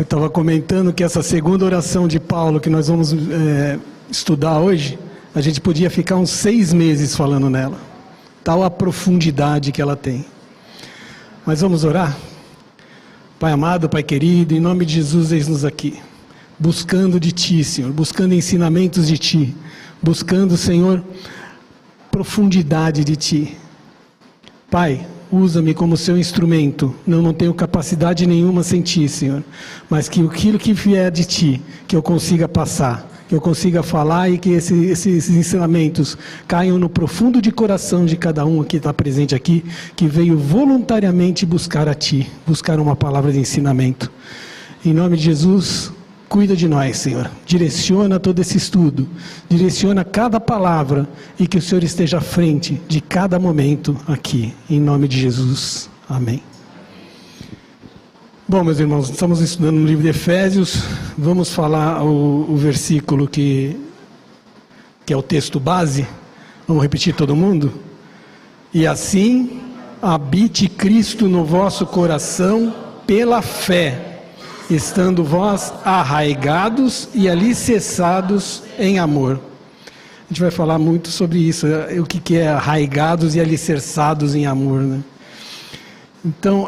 Eu estava comentando que essa segunda oração de Paulo que nós vamos estudar hoje, a gente podia ficar uns 6 meses falando nela, tal a profundidade que ela tem. Mas vamos orar? Pai amado, Pai querido, em nome de Jesus, eis-nos aqui, buscando de Ti, Senhor, buscando ensinamentos de Ti, buscando, Senhor, profundidade de Ti. Pai, usa-me como seu instrumento. Não tenho capacidade nenhuma sem Ti, Senhor. Mas que aquilo que vier de Ti, que eu consiga passar, que eu consiga falar e que esses ensinamentos caiam no profundo de coração de cada um que está presente aqui, que veio voluntariamente buscar a Ti, buscar uma palavra de ensinamento. Em nome de Jesus, cuida de nós, Senhor. Direciona todo esse estudo. Direciona cada palavra e que o Senhor esteja à frente de cada momento aqui. Em nome de Jesus. Amém. Bom, meus irmãos, estamos estudando no livro de Efésios. Vamos falar o versículo que é o texto base. Vamos repetir todo mundo? E assim, habite Cristo no vosso coração pela fé, estando vós arraigados e alicerçados em amor. A gente vai falar muito sobre isso, o que é arraigados e alicerçados em amor, né? Então,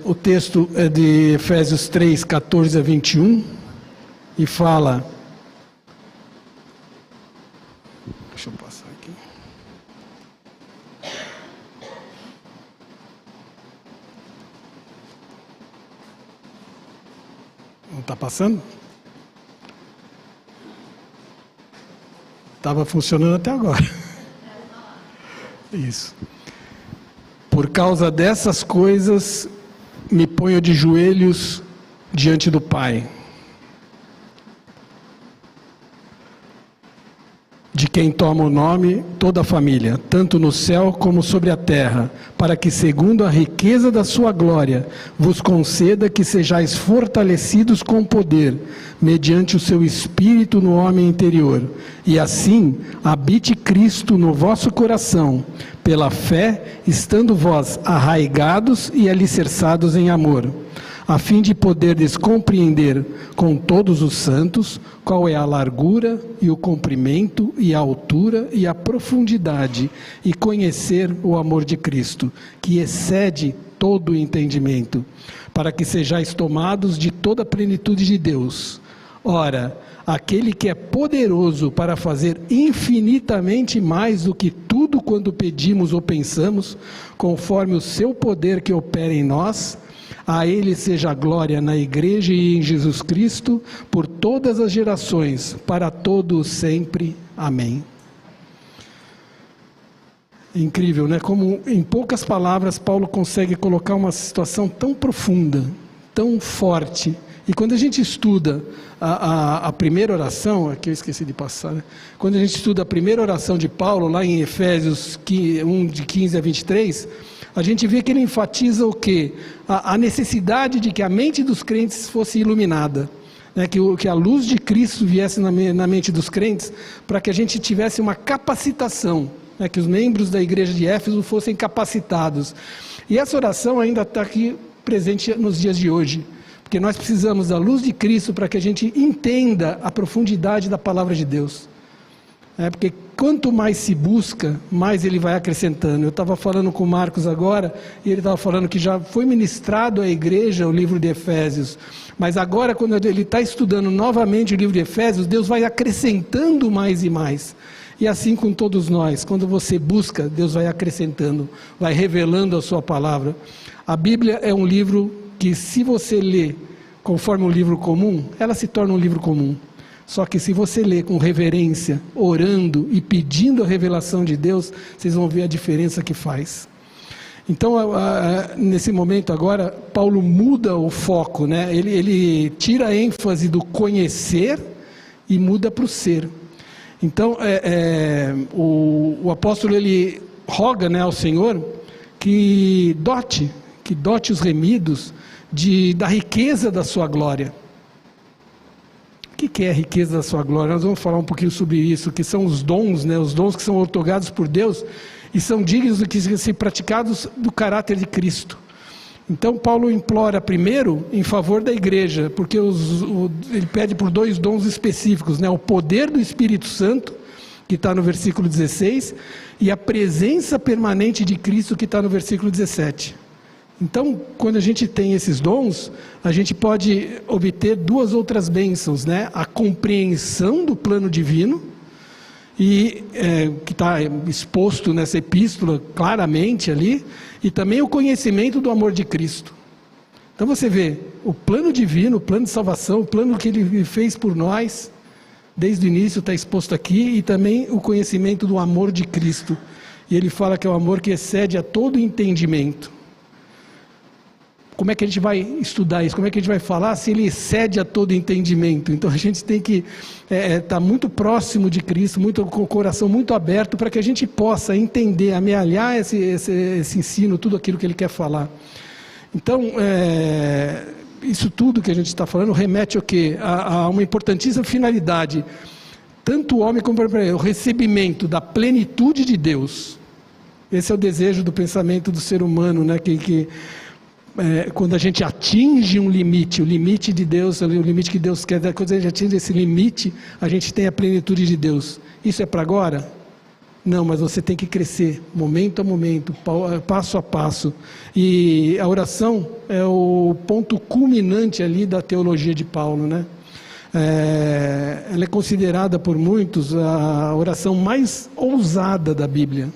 o texto é de Efésios 3, 14 a 21, e fala... Deixa eu passar aqui. Não está passando? Estava funcionando até agora. Isso. Por causa dessas coisas, me ponho de joelhos diante do Pai, de quem toma o nome toda a família, tanto no céu como sobre a terra, para que, segundo a riqueza da sua glória, vos conceda que sejais fortalecidos com poder, mediante o seu Espírito no homem interior, e assim habite Cristo no vosso coração, pela fé, estando vós arraigados e alicerçados em amor, a fim de poderdes compreender com todos os santos qual é a largura e o comprimento e a altura e a profundidade, e conhecer o amor de Cristo, que excede todo o entendimento, para que sejais tomados de toda a plenitude de Deus. Ora, aquele que é poderoso para fazer infinitamente mais do que tudo quanto pedimos ou pensamos, conforme o seu poder que opera em nós, a Ele seja a glória na Igreja e em Jesus Cristo, por todas as gerações, para todos sempre. Amém. Incrível, né? Como em poucas palavras Paulo consegue colocar uma situação tão profunda, tão forte. E quando a gente estuda a primeira oração, aqui eu esqueci de passar, né? Quando a gente estuda a primeira oração de Paulo, lá em Efésios 1, de 15 a 23, a gente vê que ele enfatiza o quê? A necessidade de que a mente dos crentes fosse iluminada, né? Que a luz de Cristo viesse na mente dos crentes, para que a gente tivesse uma capacitação, né? Que os membros da igreja de Éfeso fossem capacitados. E essa oração ainda está aqui presente nos dias de hoje, porque nós precisamos da luz de Cristo para que a gente entenda a profundidade da palavra de Deus. Porque quanto mais se busca, mais ele vai acrescentando. Eu estava falando com o Marcos agora, e ele estava falando que já foi ministrado à igreja o livro de Efésios, mas agora quando ele está estudando novamente o livro de Efésios, Deus vai acrescentando mais e mais. E assim com todos nós, quando você busca, Deus vai acrescentando, vai revelando a sua palavra. A Bíblia é um livro que, se você lê conforme um livro comum, ela se torna um livro comum. Só que se você lê com reverência, orando e pedindo a revelação de Deus, vocês vão ver a diferença que faz. Então, nesse momento agora, Paulo muda o foco, né? Ele tira a ênfase do conhecer e muda para o ser. Então, o apóstolo, ele roga, né, ao Senhor que dote os remidos da riqueza da sua glória. O que é a riqueza da sua glória? Nós vamos falar um pouquinho sobre isso, que são os dons, né? Os dons que são outorgados por Deus e são dignos de que sejam praticados do caráter de Cristo. Então Paulo implora primeiro em favor da igreja, porque ele pede por 2 dons específicos, né? O poder do Espírito Santo, que está no versículo 16, e a presença permanente de Cristo, que está no versículo 17. Então, quando a gente tem esses dons, a gente pode obter 2 outras bênçãos, né? A compreensão do plano divino, e que está exposto nessa epístola claramente ali, e também o conhecimento do amor de Cristo. Então você vê o plano divino, o plano de salvação, o plano que Ele fez por nós, desde o início está exposto aqui, e também o conhecimento do amor de Cristo. E ele fala que é o amor que excede a todo entendimento. Como é que a gente vai estudar isso? Como é que a gente vai falar se ele excede a todo entendimento? Então a gente tem que estar muito próximo de Cristo, com o coração muito aberto, para que a gente possa entender, amealhar esse ensino, tudo aquilo que ele quer falar. Então, isso tudo que a gente está falando remete ao quê? A uma importantíssima finalidade, tanto o homem como o recebimento da plenitude de Deus. Esse é o desejo do pensamento do ser humano, né? Quando a gente atinge um limite, o limite de Deus, o limite que Deus quer, quando a gente atinge esse limite, a gente tem a plenitude de Deus. Isso é para agora? Não, mas você tem que crescer, momento a momento, passo a passo. E a oração é o ponto culminante ali da teologia de Paulo, né? Ela é considerada por muitos a oração mais ousada da Bíblia.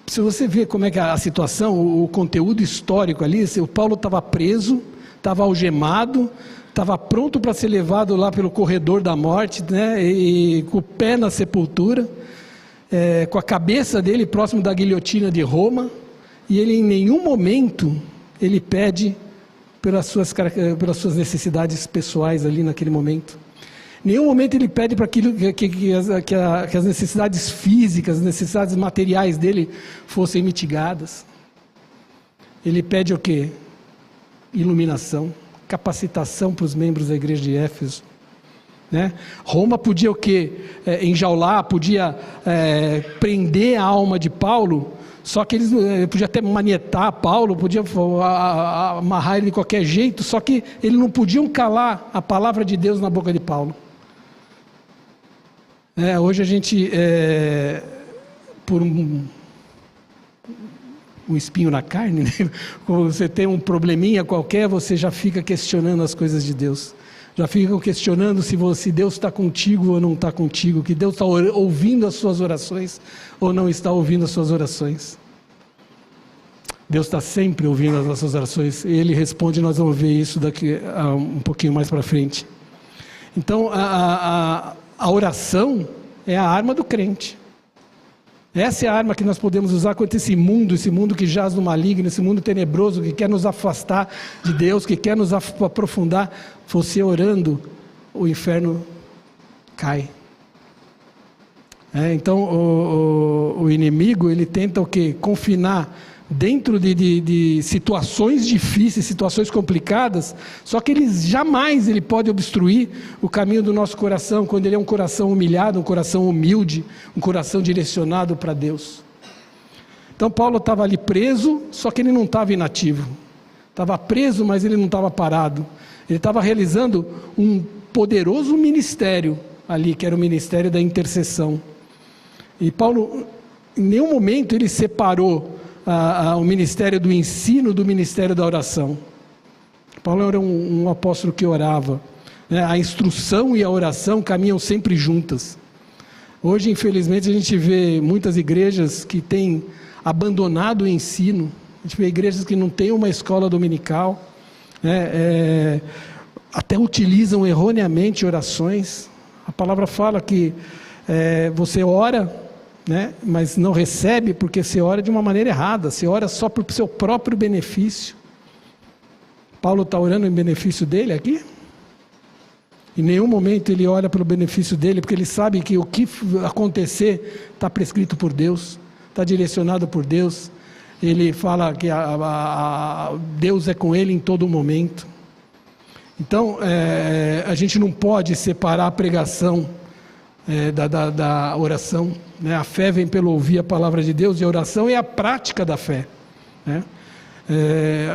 Se você vê como é que a situação, o conteúdo histórico ali, o Paulo estava preso, estava algemado, estava pronto para ser levado lá pelo corredor da morte, né? E com o pé na sepultura, com a cabeça dele próximo da guilhotina de Roma, e ele em nenhum momento ele pede pelas suas necessidades pessoais ali naquele momento. Em nenhum momento ele pede para aquilo que as necessidades físicas, as necessidades materiais dele fossem mitigadas. Ele pede o quê? Iluminação, capacitação para os membros da igreja de Éfeso. Né? Roma podia o quê? Enjaular, podia prender a alma de Paulo, só que eles podia até manietar Paulo, podia amarrar ele de qualquer jeito, só que eles não podiam calar a palavra de Deus na boca de Paulo. Hoje a gente, por um espinho na carne, né? Quando você tem um probleminha qualquer, você já fica questionando as coisas de Deus. Já fica questionando se Deus está contigo ou não está contigo, que Deus está ouvindo as suas orações ou não está ouvindo as suas orações. Deus está sempre ouvindo as nossas orações, e Ele responde, nós vamos ver isso daqui a um pouquinho mais para frente. Então, a oração é a arma do crente. Essa é a arma que nós podemos usar contra esse mundo que jaz no maligno, esse mundo tenebroso, que quer nos afastar de Deus, que quer nos aprofundar. Você orando, o inferno cai. Então, o inimigo, ele tenta o quê? Confinar dentro de situações difíceis, situações complicadas, só que jamais ele pode obstruir o caminho do nosso coração, quando ele é um coração humilhado, um coração humilde, um coração direcionado para Deus. Então Paulo estava ali preso, só que ele não estava inativo. Estava preso, mas ele não estava parado. Ele estava realizando um poderoso ministério ali, que era o ministério da intercessão. E Paulo, em nenhum momento ele separou o ministério do ensino do ministério da oração. Paulo era um apóstolo que orava, né? A instrução e a oração caminham sempre juntas. Hoje, infelizmente, a gente vê muitas igrejas que têm abandonado o ensino. A gente vê igrejas que não têm uma escola dominical, né? Até utilizam erroneamente orações. A palavra fala que você ora, né? Mas não recebe porque você ora de uma maneira errada, você ora só para o seu próprio benefício. Paulo está orando em benefício dele aqui? Em nenhum momento ele olha pelo benefício dele, porque ele sabe que o que acontecer está prescrito por Deus, está direcionado por Deus. Ele fala que Deus é com ele em todo momento. Então, a gente não pode separar a pregação da oração, né? A fé vem pelo ouvir a palavra de Deus, e a oração é a prática da fé. né?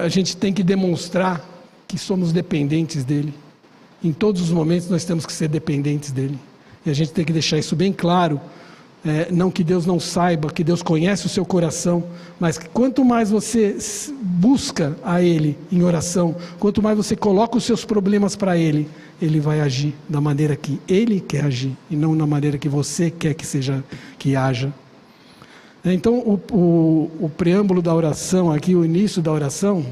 A gente tem que demonstrar que somos dependentes dele. Em todos os momentos nós temos que ser dependentes dele. E a gente tem que deixar isso bem claro. Não que Deus não saiba, que Deus conhece o seu coração, mas que quanto mais você busca a Ele em oração, quanto mais você coloca os seus problemas para Ele, Ele vai agir da maneira que Ele quer agir, e não na maneira que você quer que haja. Então, o preâmbulo da oração aqui, o início da oração,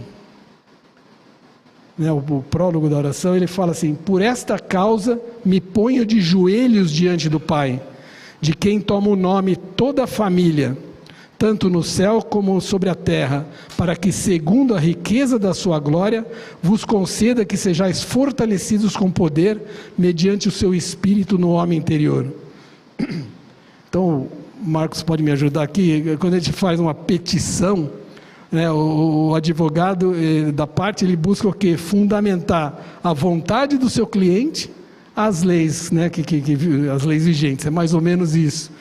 né, o prólogo da oração, ele fala assim: por esta causa me ponho de joelhos diante do Pai, de quem toma o nome toda a família, tanto no céu como sobre a terra, para que, segundo a riqueza da sua glória, vos conceda que sejais fortalecidos com poder, mediante o seu Espírito no homem interior. Então, Marcos pode me ajudar aqui. Quando a gente faz uma petição, né, o advogado, da parte, ele busca o quê? Fundamentar a vontade do seu cliente, as leis, né, as leis vigentes, é mais ou menos isso.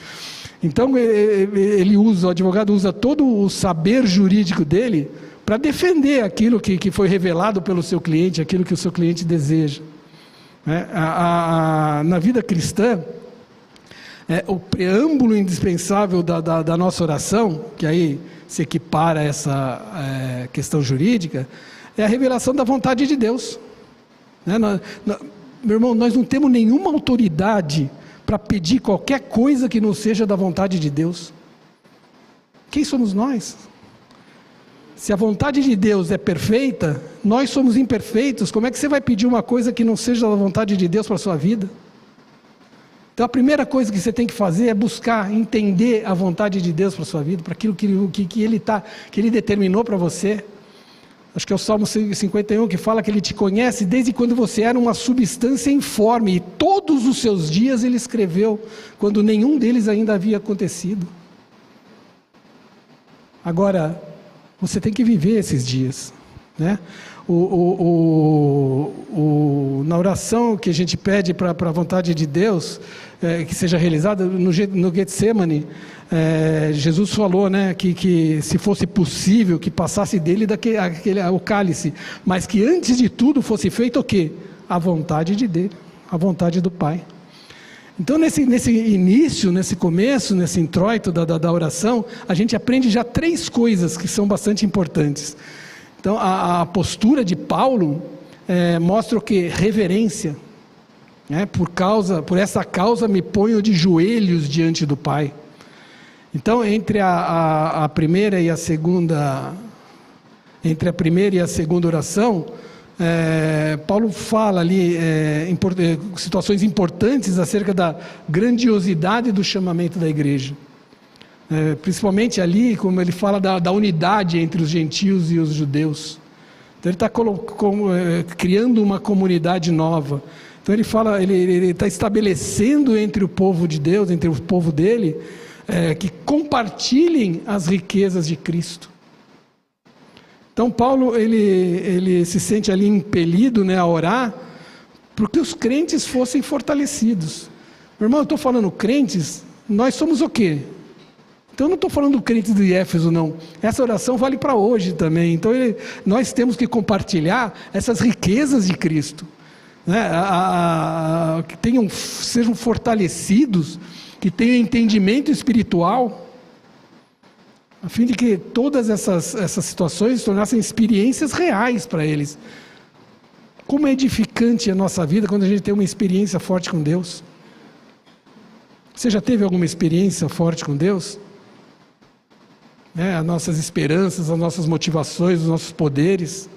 Então, o advogado usa todo o saber jurídico dele para defender aquilo que foi revelado pelo seu cliente, aquilo que o seu cliente deseja. Na vida cristã, o preâmbulo indispensável da nossa oração, que aí se equipara a essa questão jurídica, é a revelação da vontade de Deus. Meu irmão, nós não temos nenhuma autoridade para pedir qualquer coisa que não seja da vontade de Deus. Quem somos nós? Se a vontade de Deus é perfeita, nós somos imperfeitos. Como é que você vai pedir uma coisa que não seja da vontade de Deus para a sua vida? Então a primeira coisa que você tem que fazer é buscar entender a vontade de Deus para a sua vida, para aquilo que Ele determinou para você. Acho que é o Salmo 51 que fala que Ele te conhece desde quando você era uma substância informe, e todos os seus dias Ele escreveu, quando nenhum deles ainda havia acontecido. Agora, você tem que viver esses dias, né? Na oração que a gente pede para a vontade de Deus que seja realizada, no Getsemane, Jesus falou, né, que se fosse possível que passasse dele o cálice, mas que antes de tudo fosse feito o quê? A vontade de Deus, a vontade do Pai. Então nesse início, nesse começo, nesse introito da oração, a gente aprende já 3 coisas que são bastante importantes. Então a postura de Paulo mostra o que? Reverência. Por essa causa me ponho de joelhos diante do Pai. Então, entre a primeira e a segunda oração, Paulo fala ali situações importantes acerca da grandiosidade do chamamento da igreja. Principalmente ali, como ele fala da unidade entre os gentios e os judeus. Então ele está criando uma comunidade nova. Então ele está estabelecendo entre o povo de Deus, entre o povo dele, que compartilhem as riquezas de Cristo. Então Paulo ele se sente ali impelido, né, a orar, porque os crentes fossem fortalecidos. Meu irmão, eu estou falando crentes, nós somos o quê? Então eu não estou falando crentes de Éfeso, não. Essa oração vale para hoje também. Então nós temos que compartilhar essas riquezas de Cristo. Que sejam fortalecidos, que tenham entendimento espiritual, a fim de que todas essas situações se tornassem experiências reais para eles. Como é edificante a nossa vida quando a gente tem uma experiência forte com Deus. Você já teve alguma experiência forte com Deus? As nossas esperanças, as nossas motivações, os nossos poderes,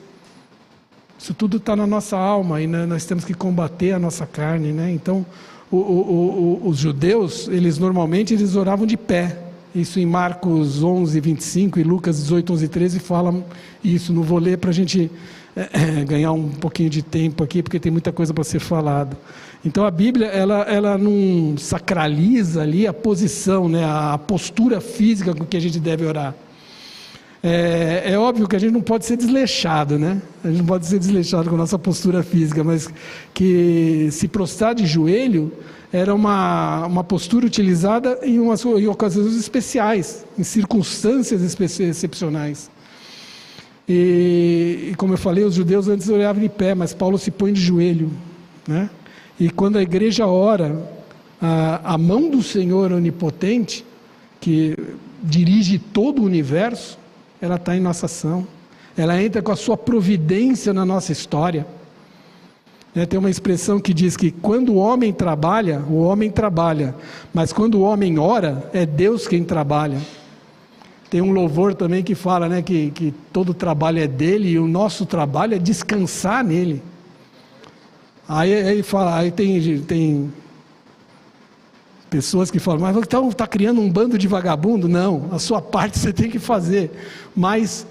isso tudo está na nossa alma, e nós temos que combater a nossa carne, né? Então, os judeus, normalmente oravam de pé. Isso em Marcos 11, 25 e Lucas 18, 11 e 13 falam isso. Não vou ler para a gente ganhar um pouquinho de tempo aqui, porque tem muita coisa para ser falada. Então a Bíblia, ela não sacraliza ali a posição, né, a postura física com que a gente deve orar. É óbvio que a gente não pode ser desleixado, né? A gente não pode ser desleixado com a nossa postura física, mas que se prostrar de joelho era uma postura utilizada em ocasiões especiais, em circunstâncias excepcionais. E como eu falei, os judeus antes oravam de pé, mas Paulo se põe de joelho, né? E quando a igreja ora, a mão do Senhor onipotente, que dirige todo o universo, ela está em nossa ação. Ela entra com a sua providência na nossa história. Tem uma expressão que diz que quando o homem trabalha, mas quando o homem ora, é Deus quem trabalha. Tem um louvor também que fala, né, que todo trabalho é dele e o nosso trabalho é descansar nele. Aí fala, aí tem pessoas que falam, mas então está criando um bando de vagabundo? Não, a sua parte você tem que fazer, mas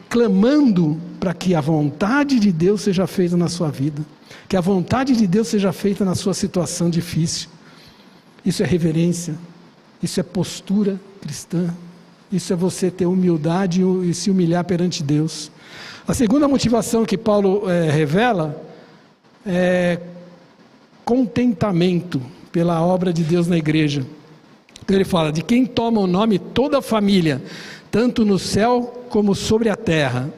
clamando para que a vontade de Deus seja feita na sua vida, que a vontade de Deus seja feita na sua situação difícil. Isso é reverência, isso é postura cristã, isso é você ter humildade e se humilhar perante Deus. A segunda motivação que Paulo revela é contentamento pela obra de Deus na igreja. Então ele fala, de quem toma o nome toda a família, tanto no céu como sobre a terra.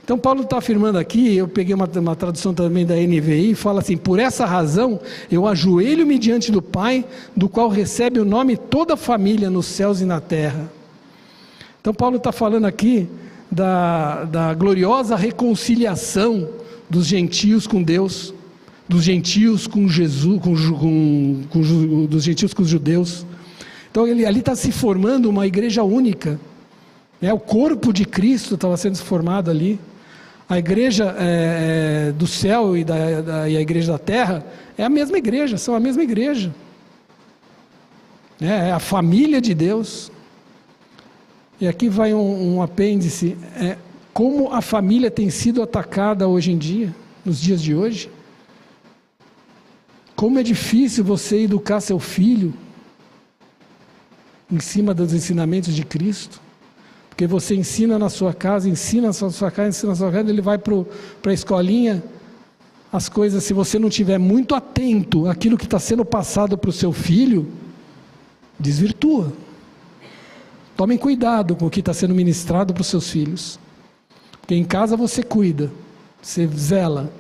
Então Paulo está afirmando aqui, eu peguei uma tradução também da NVI, fala assim, por essa razão eu ajoelho-me diante do Pai, do qual recebe o nome toda a família nos céus e na terra. Então Paulo está falando aqui da gloriosa reconciliação dos gentios com Deus, dos gentios com Jesus, dos gentios com os judeus. Então ali está se formando uma igreja única, o corpo de Cristo estava sendo formado ali. A igreja do céu e a igreja da terra é a mesma igreja, são a mesma igreja. É a família de Deus. E aqui vai um apêndice, como a família tem sido atacada hoje em dia, nos dias de hoje. Como é difícil você educar seu filho em cima dos ensinamentos de Cristo. Porque você ensina na sua casa, ele vai para a escolinha, as coisas, se você não estiver muito atento àquilo que está sendo passado para o seu filho, desvirtua. Tomem cuidado com o que está sendo ministrado para os seus filhos. Porque em casa você cuida, você zela,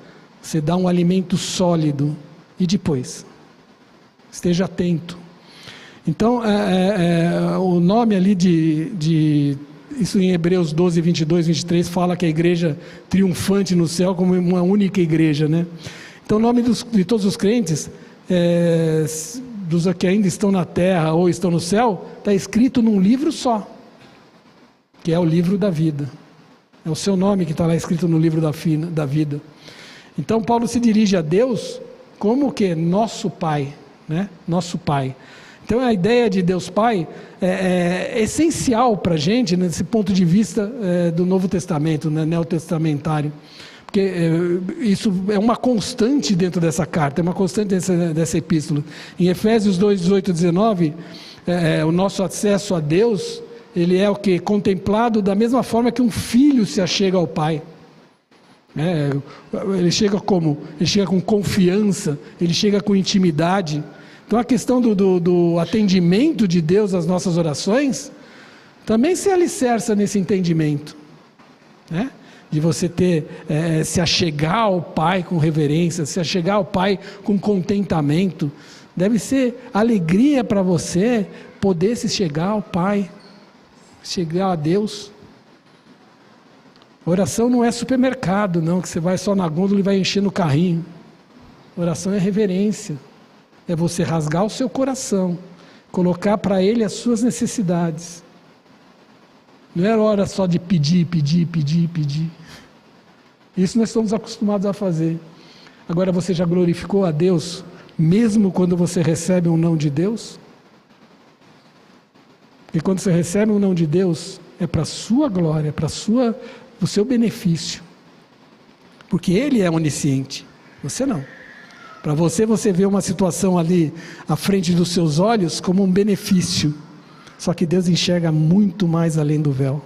você dá um alimento sólido, e depois, esteja atento. Então, o nome ali isso em Hebreus 12, 22, 23, fala que a igreja triunfante no céu como uma única igreja, né? Então o nome de todos os crentes, dos que ainda estão na terra ou estão no céu, está escrito num livro só, que é o livro da vida. É o seu nome que está lá escrito no livro da vida. Então Paulo se dirige a Deus como o quê? Nosso Pai, né? Nosso Pai. Então a ideia de Deus Pai é essencial para a gente, nesse ponto de vista do Novo Testamento, né, neotestamentário, porque isso é uma constante dentro dessa carta, é uma constante dessa epístola. Em Efésios 2, 18 e 19, o nosso acesso a Deus, ele é o que? Contemplado da mesma forma que um filho se achega ao Pai. Ele chega como? Ele chega com confiança, ele chega com intimidade. Então a questão do atendimento de Deus às nossas orações também se alicerça nesse entendimento, né? De você se achegar ao Pai com reverência, se achegar ao Pai com contentamento. Deve ser alegria para você poder se chegar ao Pai, chegar a Deus. Oração não é supermercado, não, que você vai só na gôndola e vai encher no carrinho. Oração é reverência. É você rasgar o seu coração, colocar para Ele as suas necessidades. Não é hora só de pedir. Isso nós estamos acostumados a fazer. Agora, você já glorificou a Deus, mesmo quando você recebe um não de Deus? Porque quando você recebe um não de Deus, é para a sua glória, é para o seu benefício. Porque Ele é onisciente, você não. Para você vê uma situação ali à frente dos seus olhos como um benefício. Só que Deus enxerga muito mais além do véu.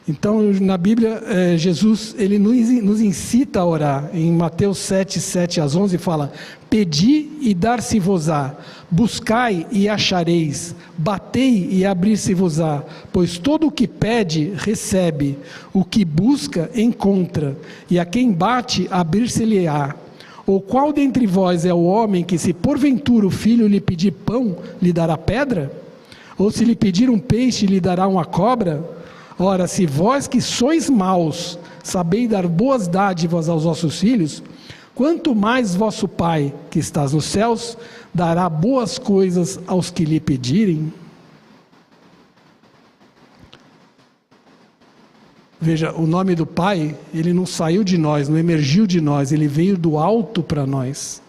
Então, na Bíblia, Jesus ele nos incita a orar. Em Mateus 7, 7-11 fala: pedi e dar-se-vos-á, buscai e achareis, batei e abrir-se-vos-á, pois todo o que pede, recebe, o que busca, encontra, e a quem bate, abrir-se-lhe-á. Ou qual dentre vós é o homem que, se porventura o filho lhe pedir pão, lhe dará pedra? Ou se lhe pedir um peixe, lhe dará uma cobra? Ora, se vós que sois maus, sabeis dar boas dádivas aos vossos filhos, quanto mais vosso Pai, que estás nos céus, dará boas coisas aos que lhe pedirem? Veja, o nome do Pai, ele não saiu de nós, não emergiu de nós, ele veio do alto para nós.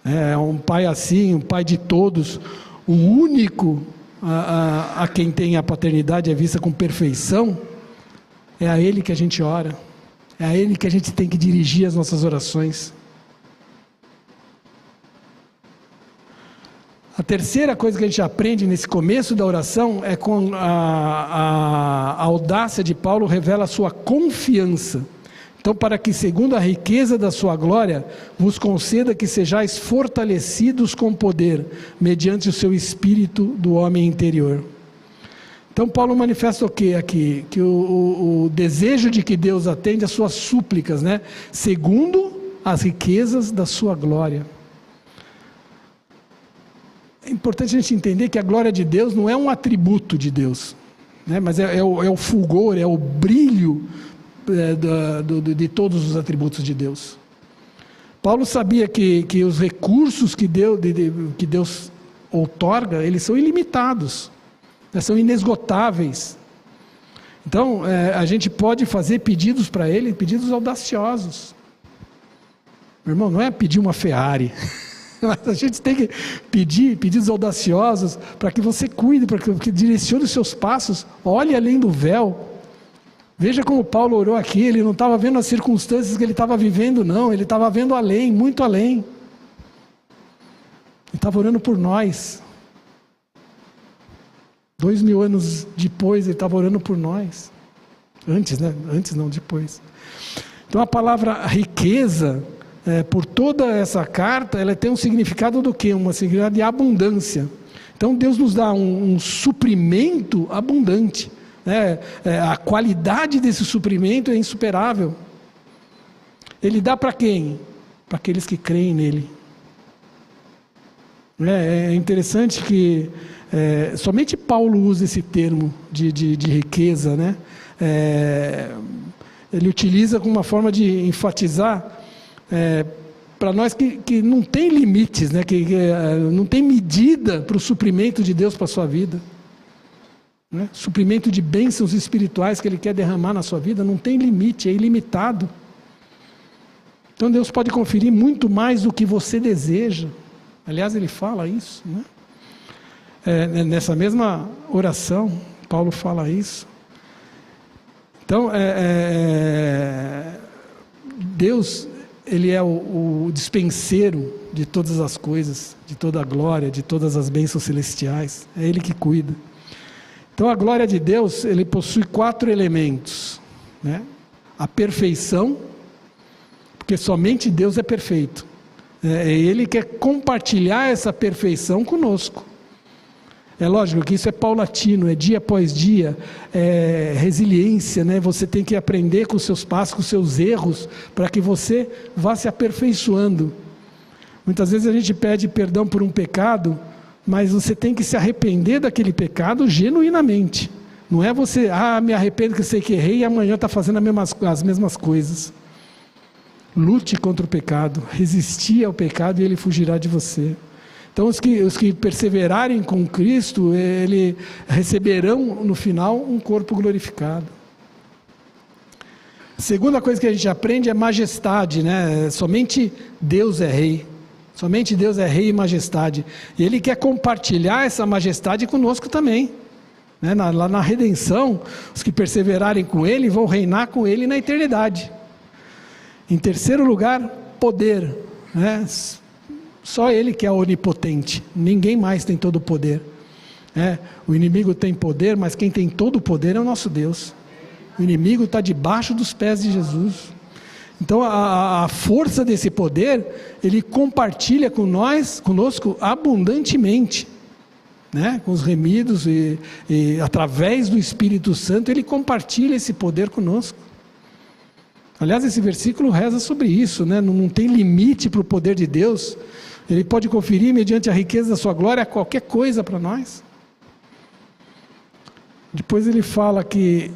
É um Pai assim, um Pai de todos, o único a quem tem a paternidade é vista com perfeição. É a Ele que a gente ora, é a Ele que a gente tem que dirigir as nossas orações. A terceira coisa que a gente aprende nesse começo da oração é com a audácia de Paulo revela a sua confiança. Então, para que segundo a riqueza da sua glória, vos conceda que sejais fortalecidos com poder, mediante o seu espírito do homem interior. Então, Paulo manifesta o que aqui? Que o desejo de que Deus atende às suas súplicas, né? Segundo as riquezas da sua glória. É importante a gente entender que a glória de Deus não é um atributo de Deus, né? Mas é o fulgor, é o brilho de todos os atributos de Deus. Paulo sabia que os recursos que Deus outorga, eles são ilimitados, são inesgotáveis. Então, a gente pode fazer pedidos para Ele, pedidos audaciosos. Meu irmão, não é pedir uma Ferrari, mas a gente tem que pedir pedidos audaciosos para que você cuide, para que direcione os seus passos, olhe além do véu. Veja como Paulo orou aqui, ele não estava vendo as circunstâncias que ele estava vivendo, não, ele estava vendo além, muito além. Ele estava orando por nós. 2000 anos depois, ele estava orando por nós. Antes, né? Antes não, depois. Então a palavra riqueza, por toda essa carta, ela tem um significado do quê? Um significado de abundância. Então Deus nos dá um suprimento abundante. A qualidade desse suprimento é insuperável. Ele dá para quem? Para aqueles que creem nele. É interessante que somente Paulo usa esse termo de riqueza, né? Ele utiliza como uma forma de enfatizar para nós que não tem limites, né? que não tem medida para o suprimento de Deus para a sua vida. Né? Suprimento de bênçãos espirituais que Ele quer derramar na sua vida não tem limite, é ilimitado. Então Deus pode conferir muito mais do que você deseja. Aliás, Ele fala isso, né? Nessa mesma oração, Paulo fala isso. Então, Deus, Ele é o dispenseiro de todas as coisas, de toda a glória, de todas as bênçãos celestiais. É Ele que cuida. Então a glória de Deus, ele possui 4 elementos, né? A perfeição, porque somente Deus é perfeito. Ele quer compartilhar essa perfeição conosco. É lógico que isso é paulatino, é dia após dia, é resiliência, né? Você tem que aprender com os seus passos, com os seus erros, para que você vá se aperfeiçoando. Muitas vezes a gente pede perdão por um pecado, mas você tem que se arrepender daquele pecado genuinamente. Não é você, me arrependo que eu sei que errei e amanhã está fazendo as mesmas coisas. Lute contra o pecado, resistir ao pecado e ele fugirá de você. Então os que perseverarem com Cristo, eles receberão no final um corpo glorificado. A segunda coisa que a gente aprende é majestade, né? Somente Deus é rei. Somente Deus é rei e majestade. E Ele quer compartilhar essa majestade conosco também. Né? Lá na redenção, os que perseverarem com Ele vão reinar com Ele na eternidade. Em terceiro lugar, poder. Né? Só Ele que é onipotente. Ninguém mais tem todo o poder. O inimigo tem poder, mas quem tem todo o poder é o nosso Deus. O inimigo está debaixo dos pés de Jesus. Então a força desse poder, ele compartilha conosco abundantemente, né? Com os remidos e através do Espírito Santo, ele compartilha esse poder conosco. Aliás, esse versículo reza sobre isso, né? Não tem limite para o poder de Deus. Ele pode conferir, mediante a riqueza da sua glória, qualquer coisa para nós. Depois ele fala que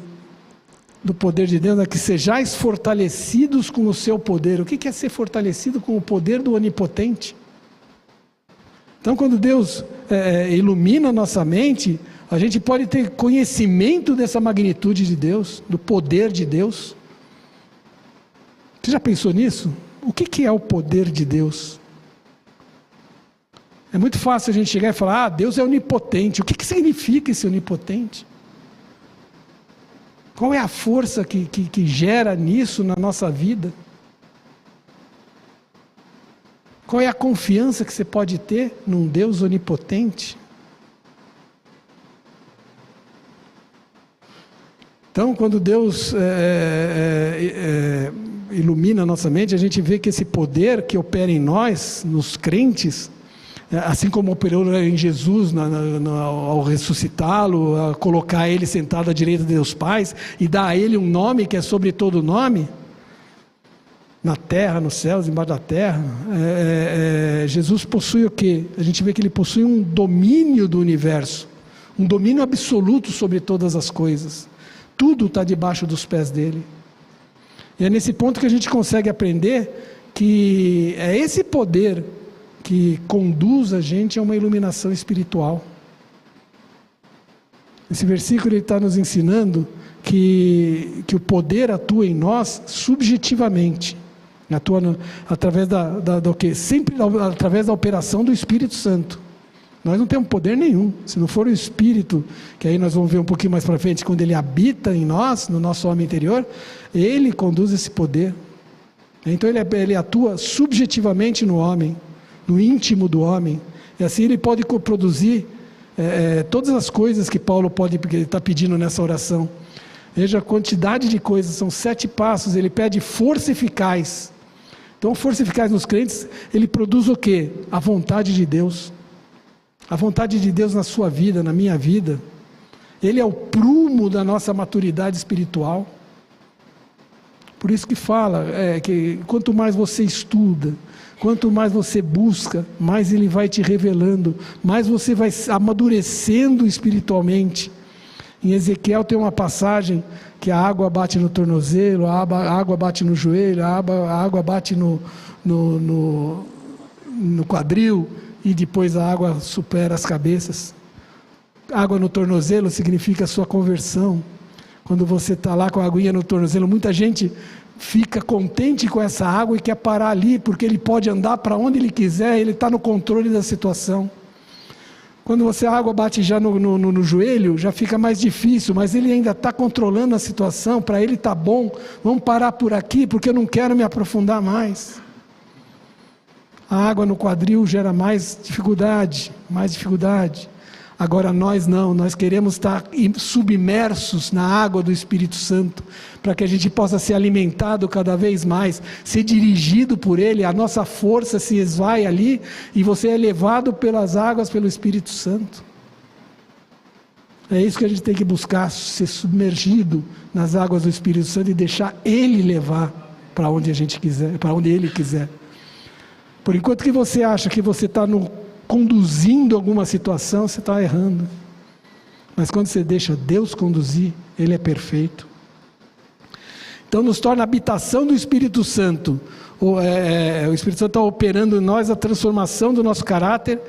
do poder de Deus, é que sejais fortalecidos com o seu poder. O que é ser fortalecido com o poder do Onipotente? Então, quando Deus ilumina a nossa mente, a gente pode ter conhecimento dessa magnitude de Deus, do poder de Deus. Você já pensou nisso? O que é o poder de Deus? É muito fácil a gente chegar e falar, Deus é onipotente. O que significa esse onipotente? Qual é a força que gera nisso na nossa vida? Qual é a confiança que você pode ter num Deus onipotente? Então, quando Deus ilumina a nossa mente, a gente vê que esse poder que opera em nós, nos crentes, assim como operou em Jesus ao ressuscitá-lo, a colocar ele sentado à direita de Deus Pai e dar a ele um nome que é sobre todo nome, na terra, nos céus, embaixo da terra, Jesus possui o quê? A gente vê que ele possui um domínio do universo, um domínio absoluto sobre todas as coisas. Tudo está debaixo dos pés dele. E é nesse ponto que a gente consegue aprender que é esse poder que conduz a gente a uma iluminação espiritual. Esse versículo está nos ensinando que o poder atua em nós subjetivamente, atua através do quê? Sempre através da operação do Espírito Santo. Nós não temos poder nenhum, se não for o Espírito, que aí nós vamos ver um pouquinho mais para frente, quando ele habita em nós, no nosso homem interior, ele conduz esse poder. Então ele atua subjetivamente no homem, no íntimo do homem, e assim ele pode produzir todas as coisas que Paulo está pedindo nessa oração. Veja a quantidade de coisas, são 7 passos, ele pede força eficaz. Então força eficaz nos crentes, ele produz o quê? A vontade de Deus. A vontade de Deus na sua vida, na minha vida. Ele é o prumo da nossa maturidade espiritual. Por isso que fala que quanto mais você estuda, quanto mais você busca, mais ele vai te revelando, mais você vai amadurecendo espiritualmente. Em Ezequiel tem uma passagem que a água bate no tornozelo, a água bate no joelho, a água bate no quadril, e depois a água supera as cabeças. Água no tornozelo significa a sua conversão. Quando você está lá com a aguinha no tornozelo, muita gente fica contente com essa água e quer parar ali, porque ele pode andar para onde ele quiser, ele está no controle da situação. Quando a água bate já no joelho, já fica mais difícil, mas ele ainda está controlando a situação, para ele está bom, vamos parar por aqui, porque eu não quero me aprofundar mais. A água no quadril gera mais dificuldade. Agora nós não, nós queremos estar submersos na água do Espírito Santo, para que a gente possa ser alimentado cada vez mais, ser dirigido por Ele, a nossa força se esvai ali, e você é levado pelas águas, pelo Espírito Santo. É isso que a gente tem que buscar, ser submergido nas águas do Espírito Santo e deixar Ele levar para onde a gente quiser, para onde Ele quiser. Por enquanto que você acha que você está conduzindo alguma situação, você está errando. Mas quando você deixa Deus conduzir, Ele é perfeito. Então nos torna a habitação do Espírito Santo. O Espírito Santo está operando em nós a transformação do nosso caráter,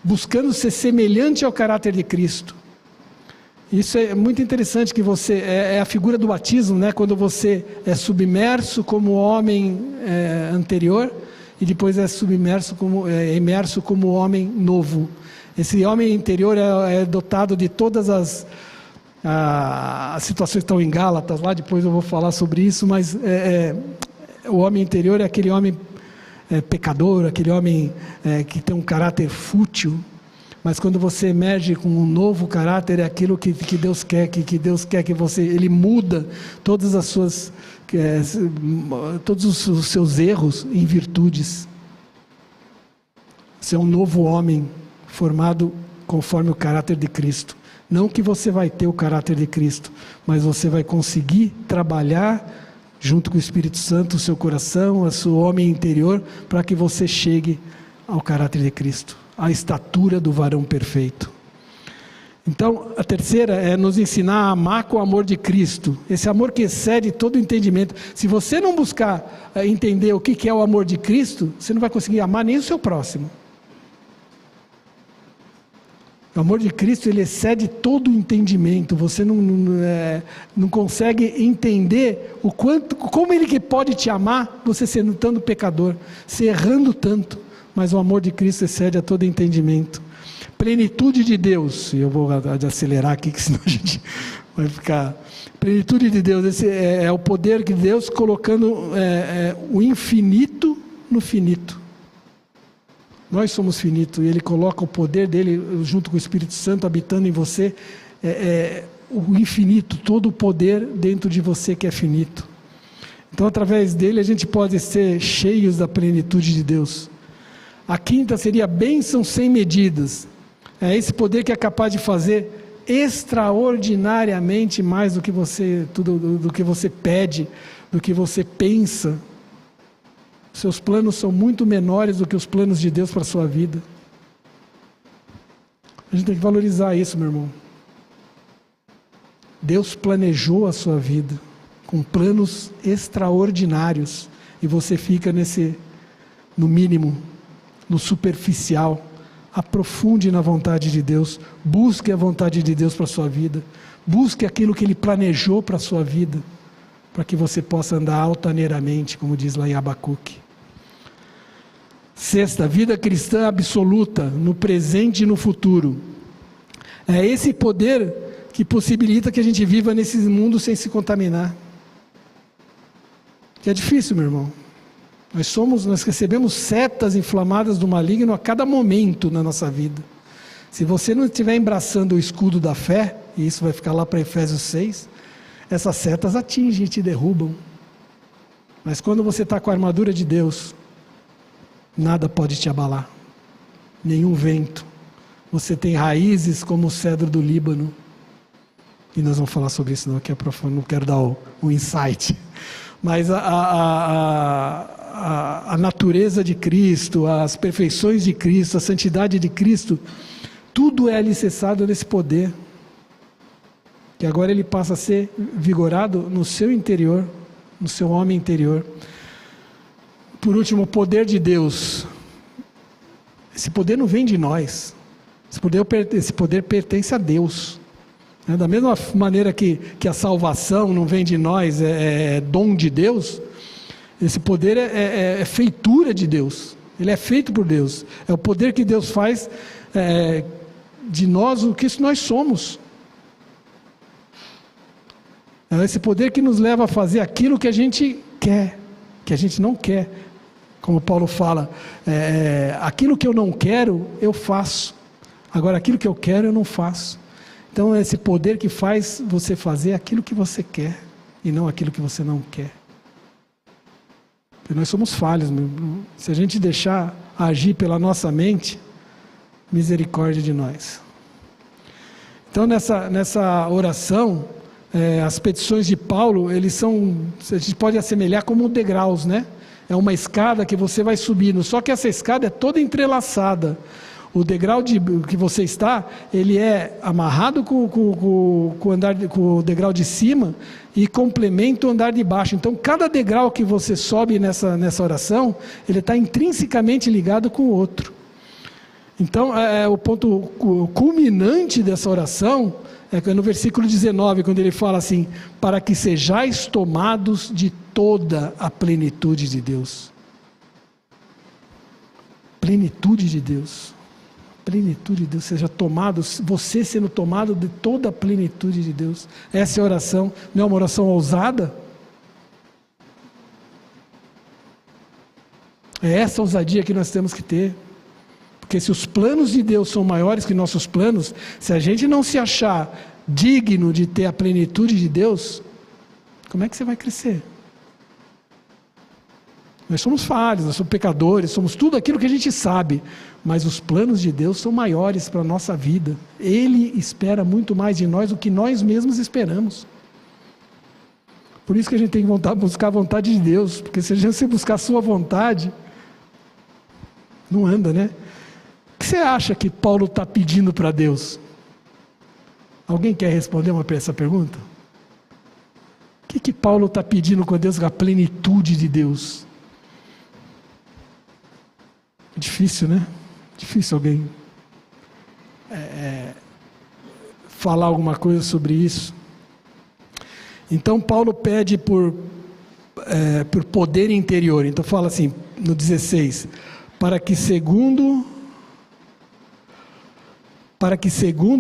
buscando ser semelhante ao caráter de Cristo. Isso é muito interessante, que você é a figura do batismo, né? Quando você é submerso como homem anterior, e depois é imerso como homem novo. Esse homem interior é dotado de todas as situações que estão em Gálatas, lá depois eu vou falar sobre isso, mas o homem interior é aquele homem pecador, aquele homem que tem um caráter fútil, mas quando você emerge com um novo caráter, é aquilo que Deus quer, que Deus quer que você, Ele muda todas as suas, todos os seus erros em virtudes. Você é um novo homem, formado conforme o caráter de Cristo. Não que você vai ter o caráter de Cristo, mas você vai conseguir trabalhar junto com o Espírito Santo, o seu coração, o seu homem interior, para que você chegue ao caráter de Cristo, à estatura do varão perfeito. Então, a terceira é nos ensinar a amar com o amor de Cristo, esse amor que excede todo o entendimento. Se você não buscar entender o que é o amor de Cristo, você não vai conseguir amar nem o seu próximo. O amor de Cristo, ele excede todo o entendimento. Você não consegue entender o quanto, como Ele que pode te amar, você sendo tanto pecador, se errando tanto. Mas o amor de Cristo excede a todo entendimento. Plenitude de Deus. E eu vou acelerar aqui, que senão a gente vai ficar... Plenitude de Deus, esse é o poder de Deus colocando o infinito no finito. Nós somos finitos e Ele coloca o poder dEle junto com o Espírito Santo habitando em você, o infinito, todo o poder dentro de você que é finito. Então, através dEle a gente pode ser cheios da plenitude de Deus. A quinta seria bênção sem medidas. É esse poder que é capaz de fazer extraordinariamente mais do que você, do que você pede, do que você pensa. Seus planos são muito menores do que os planos de Deus para a sua vida. A gente tem que valorizar isso, meu irmão. Deus planejou a sua vida com planos extraordinários e você fica no mínimo, no superficial. Aprofunde na vontade de Deus, busque a vontade de Deus para a sua vida, busque aquilo que Ele planejou para a sua vida, para que você possa andar altaneiramente, como diz lá em Abacuque. Sexta, vida cristã absoluta, no presente e no futuro. É esse poder que possibilita que a gente viva nesse mundo sem se contaminar. Que é difícil, meu irmão. Nós recebemos setas inflamadas do maligno a cada momento na nossa vida. Se você não estiver embraçando o escudo da fé, e isso vai ficar lá para Efésios 6, essas setas atingem e te derrubam. Mas quando você está com a armadura de Deus, nada pode te abalar, nenhum vento. Você tem raízes como o cedro do Líbano. E nós vamos falar sobre isso não, que é profundo, não quero dar o insight. Mas a natureza de Cristo, as perfeições de Cristo, a santidade de Cristo, tudo é alicerçado nesse poder. Que agora ele passa a ser vigorado no seu interior, no seu homem interior. Por último, o poder de Deus. Esse poder não vem de nós. Esse poder pertence a Deus. Da mesma maneira que a salvação não vem de nós, é dom de Deus, esse poder é feitura de Deus. Ele é feito por Deus. É o poder que Deus faz de nós o que nós somos. É esse poder que nos leva a fazer aquilo que a gente quer, que a gente não quer. Como Paulo fala, aquilo que eu não quero, eu faço. Agora, aquilo que eu quero, eu não faço. Então, é esse poder que faz você fazer aquilo que você quer e não aquilo que você não quer. Porque nós somos falhos, meu. Se a gente deixar agir pela nossa mente, misericórdia de nós. Então, nessa oração, as petições de Paulo, a gente pode assemelhar como degraus, né? É uma escada que você vai subindo, só que essa escada é toda entrelaçada. O degrau que você está, ele é amarrado com o degrau de cima e complementa o andar de baixo. Então, cada degrau que você sobe nessa oração, ele está intrinsecamente ligado com o outro. Então, o ponto culminante dessa oração é no versículo 19, quando ele fala assim: para que sejais tomados de toda a plenitude de Deus. Plenitude de Deus. Plenitude de Deus, seja tomado, você sendo tomado de toda a plenitude de Deus. Essa é a oração, não é uma oração ousada? É essa ousadia que nós temos que ter. Porque Porque se os planos de Deus são maiores que nossos planos, se a gente não se achar digno de ter a plenitude de Deus, como é que você vai crescer? Nós somos falhos, nós somos pecadores, somos tudo aquilo que a gente sabe, mas os planos de Deus são maiores para a nossa vida. Ele espera muito mais de nós do que nós mesmos esperamos. Por isso que a gente tem que buscar a vontade de Deus, porque se a gente buscar a sua vontade, não anda, né? O que você acha que Paulo está pedindo para Deus? Alguém quer responder essa pergunta? O que Paulo está pedindo com Deus, a plenitude de Deus? Difícil, né? Difícil alguém falar alguma coisa sobre isso. Então Paulo pede por poder interior. Então fala assim, no 16, para que segundo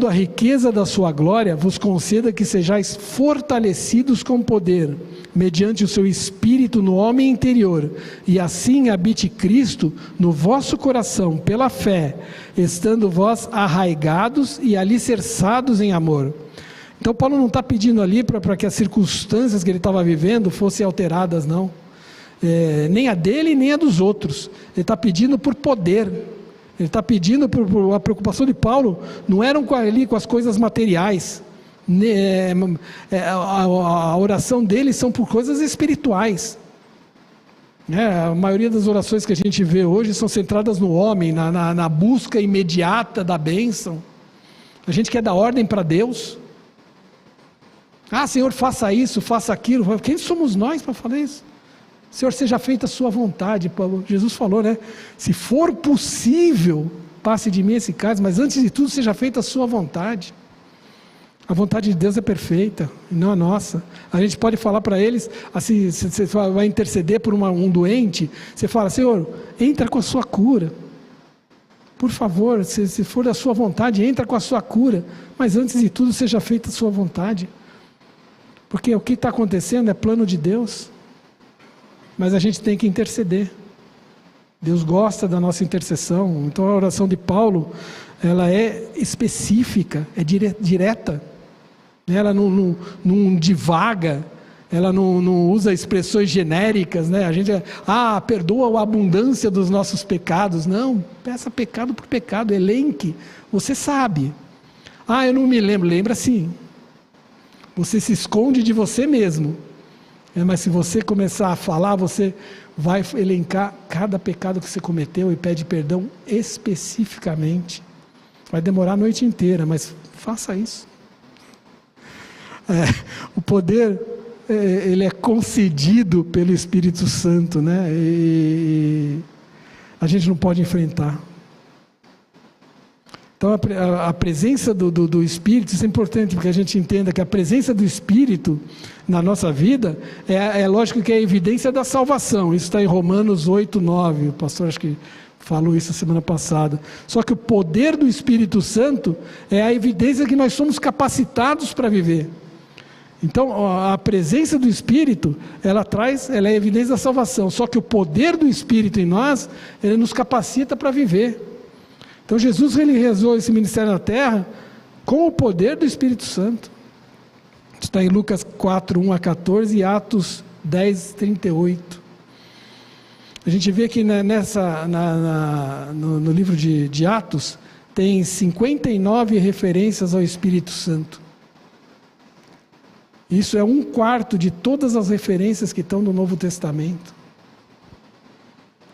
a riqueza da sua glória vos conceda que sejais fortalecidos com poder, mediante o seu Espírito no homem interior, e assim habite Cristo no vosso coração, pela fé, estando vós arraigados e alicerçados em amor. Então Paulo não está pedindo ali para que as circunstâncias que ele estava vivendo fossem alteradas, não. Nem a dele, nem a dos outros. Ele está pedindo por poder. Ele está pedindo, a preocupação de Paulo não eram com as coisas materiais. A oração dele são por coisas espirituais. A maioria das orações que a gente vê hoje são centradas no homem, na busca imediata da bênção. A gente quer dar ordem para Deus. Senhor, faça isso, faça aquilo. Quem somos nós para falar isso? Senhor, seja feita a sua vontade. Jesus falou, né? Se for possível, passe de mim esse cálice, mas antes de tudo, seja feita a sua vontade. A vontade de Deus é perfeita, e não a nossa. A gente pode falar para eles, assim, você vai interceder por um doente, você fala, Senhor, entra com a sua cura. Por favor, se for da sua vontade, entra com a sua cura. Mas antes de tudo, seja feita a sua vontade. Porque o que está acontecendo é plano de Deus. Mas a gente tem que interceder. Deus gosta da nossa intercessão. Então a oração de Paulo, ela é específica, é direta. Ela não divaga, ela não usa expressões genéricas, né? A gente perdoa a abundância dos nossos pecados. Não, peça pecado por pecado, elenque. Você sabe. Eu não me lembro. Lembra sim. Você se esconde de você mesmo. Mas se você começar a falar, você vai elencar cada pecado que você cometeu e pede perdão especificamente. Vai demorar a noite inteira, mas faça isso. O poder, ele é concedido pelo Espírito Santo, né? E a gente não pode enfrentar. Então a presença do Espírito, isso é importante, porque a gente entenda que a presença do Espírito na nossa vida, é lógico que é a evidência da salvação. Isso está em Romanos 8, 9, o pastor acho que falou isso a semana passada. Só que o poder do Espírito Santo é a evidência que nós somos capacitados para viver. Então a presença do Espírito, ela é a evidência da salvação. Só que o poder do Espírito em nós, ele nos capacita para viver. Então Jesus, ele realizou esse ministério na terra com o poder do Espírito Santo. Está em Lucas 4, 1 a 14 e Atos 10, 38. A gente vê que no livro de Atos tem 59 referências ao Espírito Santo. Isso é 1/4 de todas as referências que estão no Novo Testamento.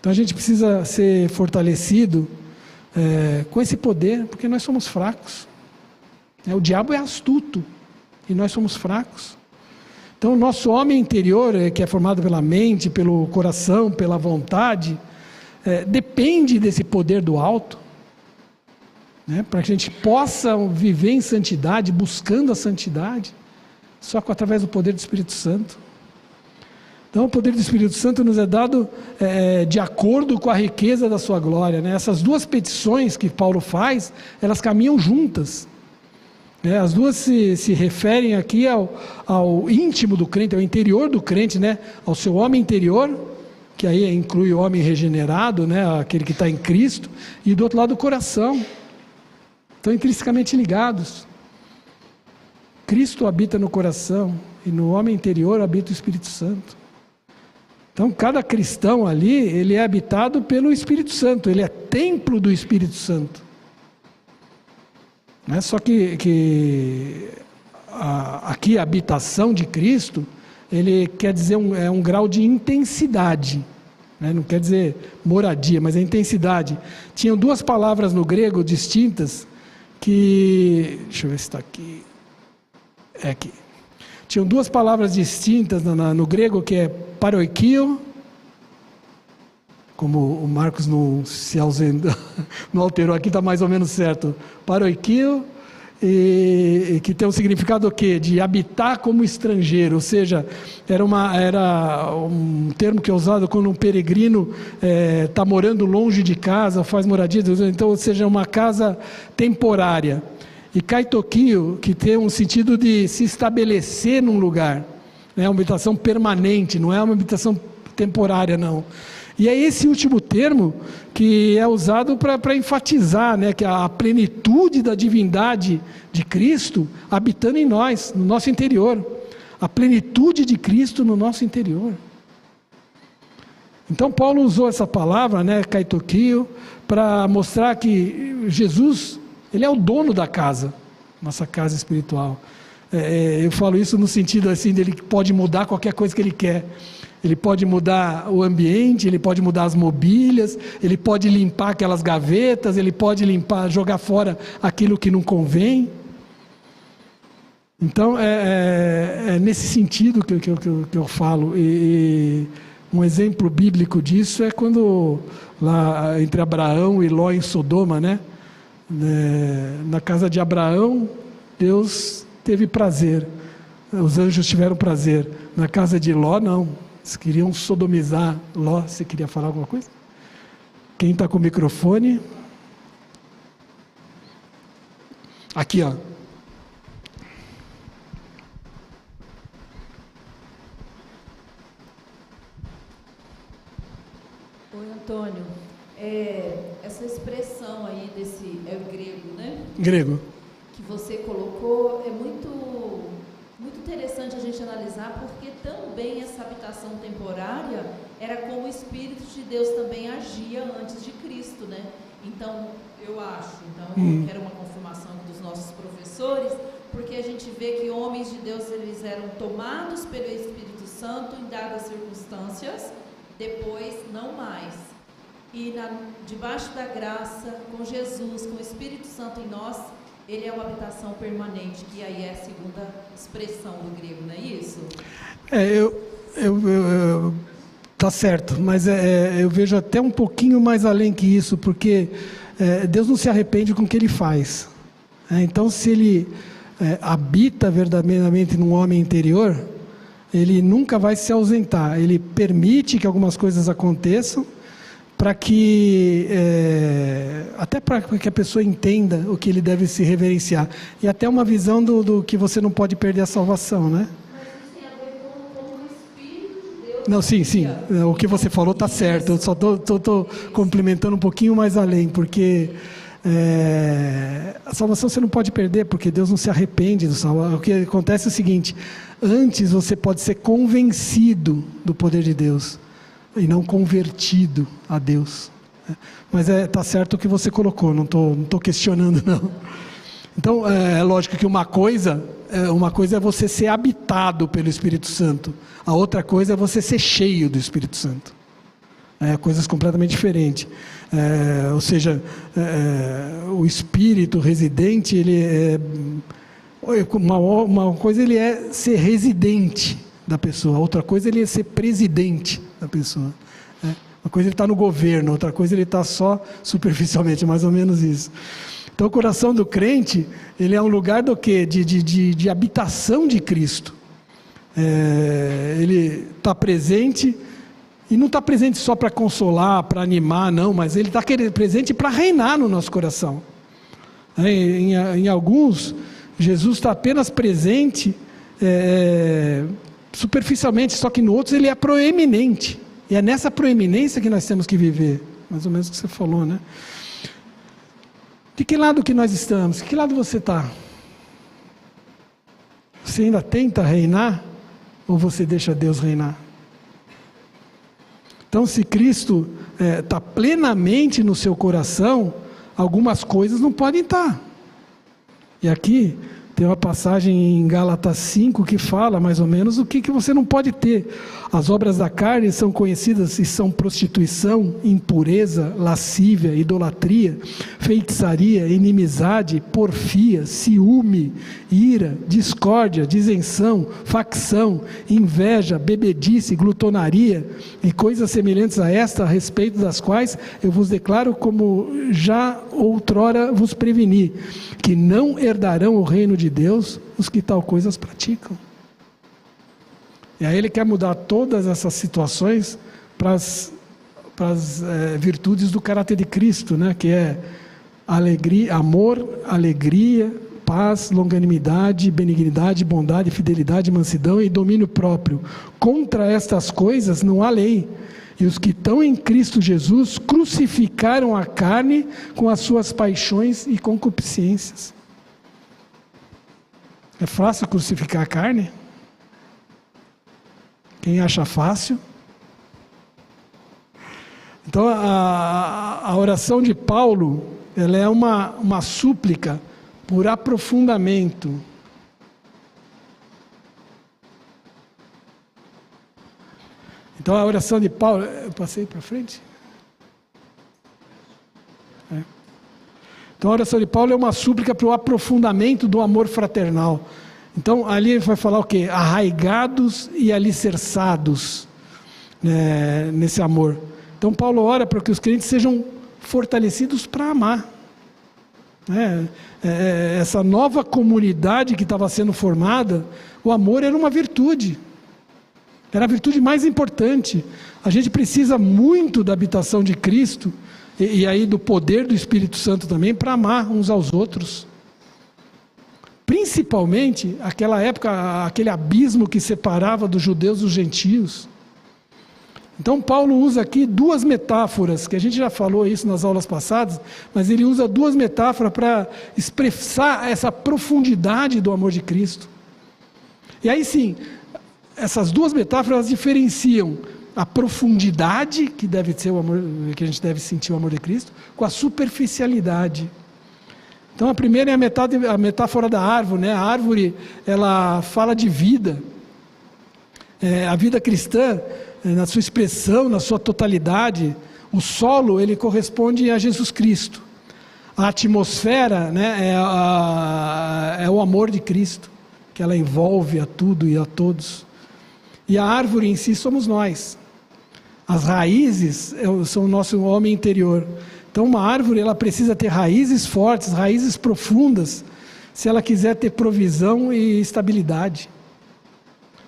Então a gente precisa ser fortalecido com esse poder, porque nós somos fracos. O diabo é astuto e nós somos fracos. Então o nosso homem interior, que é formado pela mente, pelo coração, pela vontade, depende desse poder do alto, né, para que a gente possa viver em santidade, buscando a santidade, só através do poder do Espírito Santo. Então o poder do Espírito Santo nos é dado de acordo com a riqueza da sua glória, né? Essas duas petições que Paulo faz, elas caminham juntas. As duas se referem aqui ao íntimo do crente, ao interior do crente, né? Ao seu homem interior, que aí inclui o homem regenerado, né, aquele que está em Cristo, e do outro lado o coração. Estão intrinsecamente ligados. Cristo habita no coração, e no homem interior habita o Espírito Santo. Então, cada cristão ali, ele é habitado pelo Espírito Santo, ele é templo do Espírito Santo. Não é só que aqui a habitação de Cristo, ele quer dizer um grau de intensidade, né? Não quer dizer moradia, mas é intensidade. Tinham duas palavras no grego distintas, deixa eu ver se está aqui, aqui. Tinham duas palavras distintas no grego, que é paroikio, como o Marcos não se ausentou, não alterou, aqui está mais ou menos certo, paroikio, e que tem um significado o quê? De habitar como estrangeiro, ou seja, era um termo que é usado quando um peregrino está morando longe de casa, faz moradia, então, ou seja, uma casa temporária. E kaitokio, que tem um sentido de se estabelecer num lugar, é uma habitação permanente, não é uma habitação temporária, não. E é esse último termo que é usado para enfatizar, né, que a plenitude da divindade de Cristo habitando em nós, no nosso interior. A plenitude de Cristo no nosso interior. Então Paulo usou essa palavra, né, kaitokio, para mostrar que Jesus, ele é o dono da casa, nossa casa espiritual. Eu falo isso no sentido assim, dele que pode mudar qualquer coisa que ele quer. Ele pode mudar o ambiente, ele pode mudar as mobílias, ele pode limpar aquelas gavetas, ele pode jogar fora aquilo que não convém. Então, é nesse sentido que eu falo. E um exemplo bíblico disso é quando, lá entre Abraão e Ló em Sodoma, né? Na casa de Abraão, Deus teve prazer, os anjos tiveram prazer. Na casa de Ló, não. Eles queriam sodomizar Ló. Você queria falar alguma coisa? Quem está com o microfone? Aqui, ó. Oi, Antônio. Essa expressão aí é o grego, né? Grego. Que você colocou é muito interessante a gente analisar, porque também essa habitação temporária era como o Espírito de Deus também agia antes de Cristo, né? Então, eu quero uma confirmação dos nossos professores, porque a gente vê que homens de Deus, eles eram tomados pelo Espírito Santo em dadas circunstâncias, depois não mais. E debaixo da graça, com Jesus, com o Espírito Santo em nós, ele é uma habitação permanente, que aí é a segunda expressão do grego, não é isso? Tá certo, mas eu vejo até um pouquinho mais além que isso, porque Deus não se arrepende com o que Ele faz. Então, se Ele habita verdadeiramente num homem interior, Ele nunca vai se ausentar. Ele permite que algumas coisas aconteçam, para que até para que a pessoa entenda o que ele deve se reverenciar, e até uma visão do que você não pode perder a salvação, né? Mas isso tem a ver com o Espírito de Deus. Não, sim, o que você falou está certo. Eu só estou complementando um pouquinho mais além, porque a salvação você não pode perder, porque Deus não se arrepende do salvação. O que acontece é o seguinte: antes você pode ser convencido do poder de Deus e não convertido a Deus. Mas está certo o que você colocou, não estou questionando, não. Então, é lógico que uma coisa é você ser habitado pelo Espírito Santo, a outra coisa é você ser cheio do Espírito Santo. Coisas completamente diferentes. Ou seja, o Espírito residente, uma coisa ele é ser residente da pessoa, outra coisa ele é ser presidente da pessoa. Uma coisa ele está no governo, outra coisa ele está só superficialmente, mais ou menos isso. Então o coração do crente, ele é um lugar do quê? De habitação de Cristo. Ele está presente, e não está presente só para consolar, para animar, não, mas ele está presente para reinar no nosso coração. Em alguns, Jesus está apenas presente superficialmente, só que em outros ele é proeminente. E é nessa proeminência que nós temos que viver. Mais ou menos o que você falou, né? De que lado que nós estamos? De que lado você está? Você ainda tenta reinar? Ou você deixa Deus reinar? Então, se Cristo está plenamente no seu coração, algumas coisas não podem estar. E aqui tem uma passagem em Gálatas 5 que fala mais ou menos o que você não pode ter. As obras da carne são conhecidas e são prostituição, impureza, lascívia, idolatria, feitiçaria, inimizade, porfia, ciúme, ira, discórdia, disenção, facção, inveja, bebedice, glutonaria e coisas semelhantes a esta, a respeito das quais eu vos declaro, como já outrora vos preveni, que não herdarão o reino de Deus os que tal coisas praticam. E aí ele quer mudar todas essas situações para as virtudes do caráter de Cristo, né? Que é alegria, amor, alegria, paz, longanimidade, benignidade, bondade, fidelidade, mansidão e domínio próprio. Contra estas coisas não há lei. E os que estão em Cristo Jesus crucificaram a carne com as suas paixões e concupiscências. É fácil crucificar a carne? Quem acha fácil? Então a oração de Paulo, ela é uma súplica por aprofundamento. Então a oração de Paulo, eu passei para frente? Então a oração de Paulo é uma súplica para o aprofundamento do amor fraternal. Então ali ele vai falar o quê? Arraigados e alicerçados, né, nesse amor. Então Paulo ora para que os crentes sejam fortalecidos para amar. Essa nova comunidade que estava sendo formada, o amor era uma virtude. Era a virtude mais importante. A gente precisa muito da habitação de Cristo, e aí do poder do Espírito Santo também, para amar uns aos outros. Principalmente, aquela época, aquele abismo que separava dos judeus dos gentios. Então Paulo usa aqui duas metáforas, que a gente já falou isso nas aulas passadas, mas ele usa duas metáforas para expressar essa profundidade do amor de Cristo. E aí sim, essas duas metáforas diferenciam a profundidade que deve ser o amor, que a gente deve sentir o amor de Cristo, com a superficialidade. Então a primeira é a metáfora da árvore, né? A árvore, ela fala de vida. A vida cristã, na sua expressão, na sua totalidade, o solo, ele corresponde a Jesus Cristo. A atmosfera, né, é o amor de Cristo, que ela envolve a tudo e a todos. E a árvore em si somos nós. As raízes são o nosso homem interior. Então uma árvore, ela precisa ter raízes fortes, raízes profundas, se ela quiser ter provisão e estabilidade.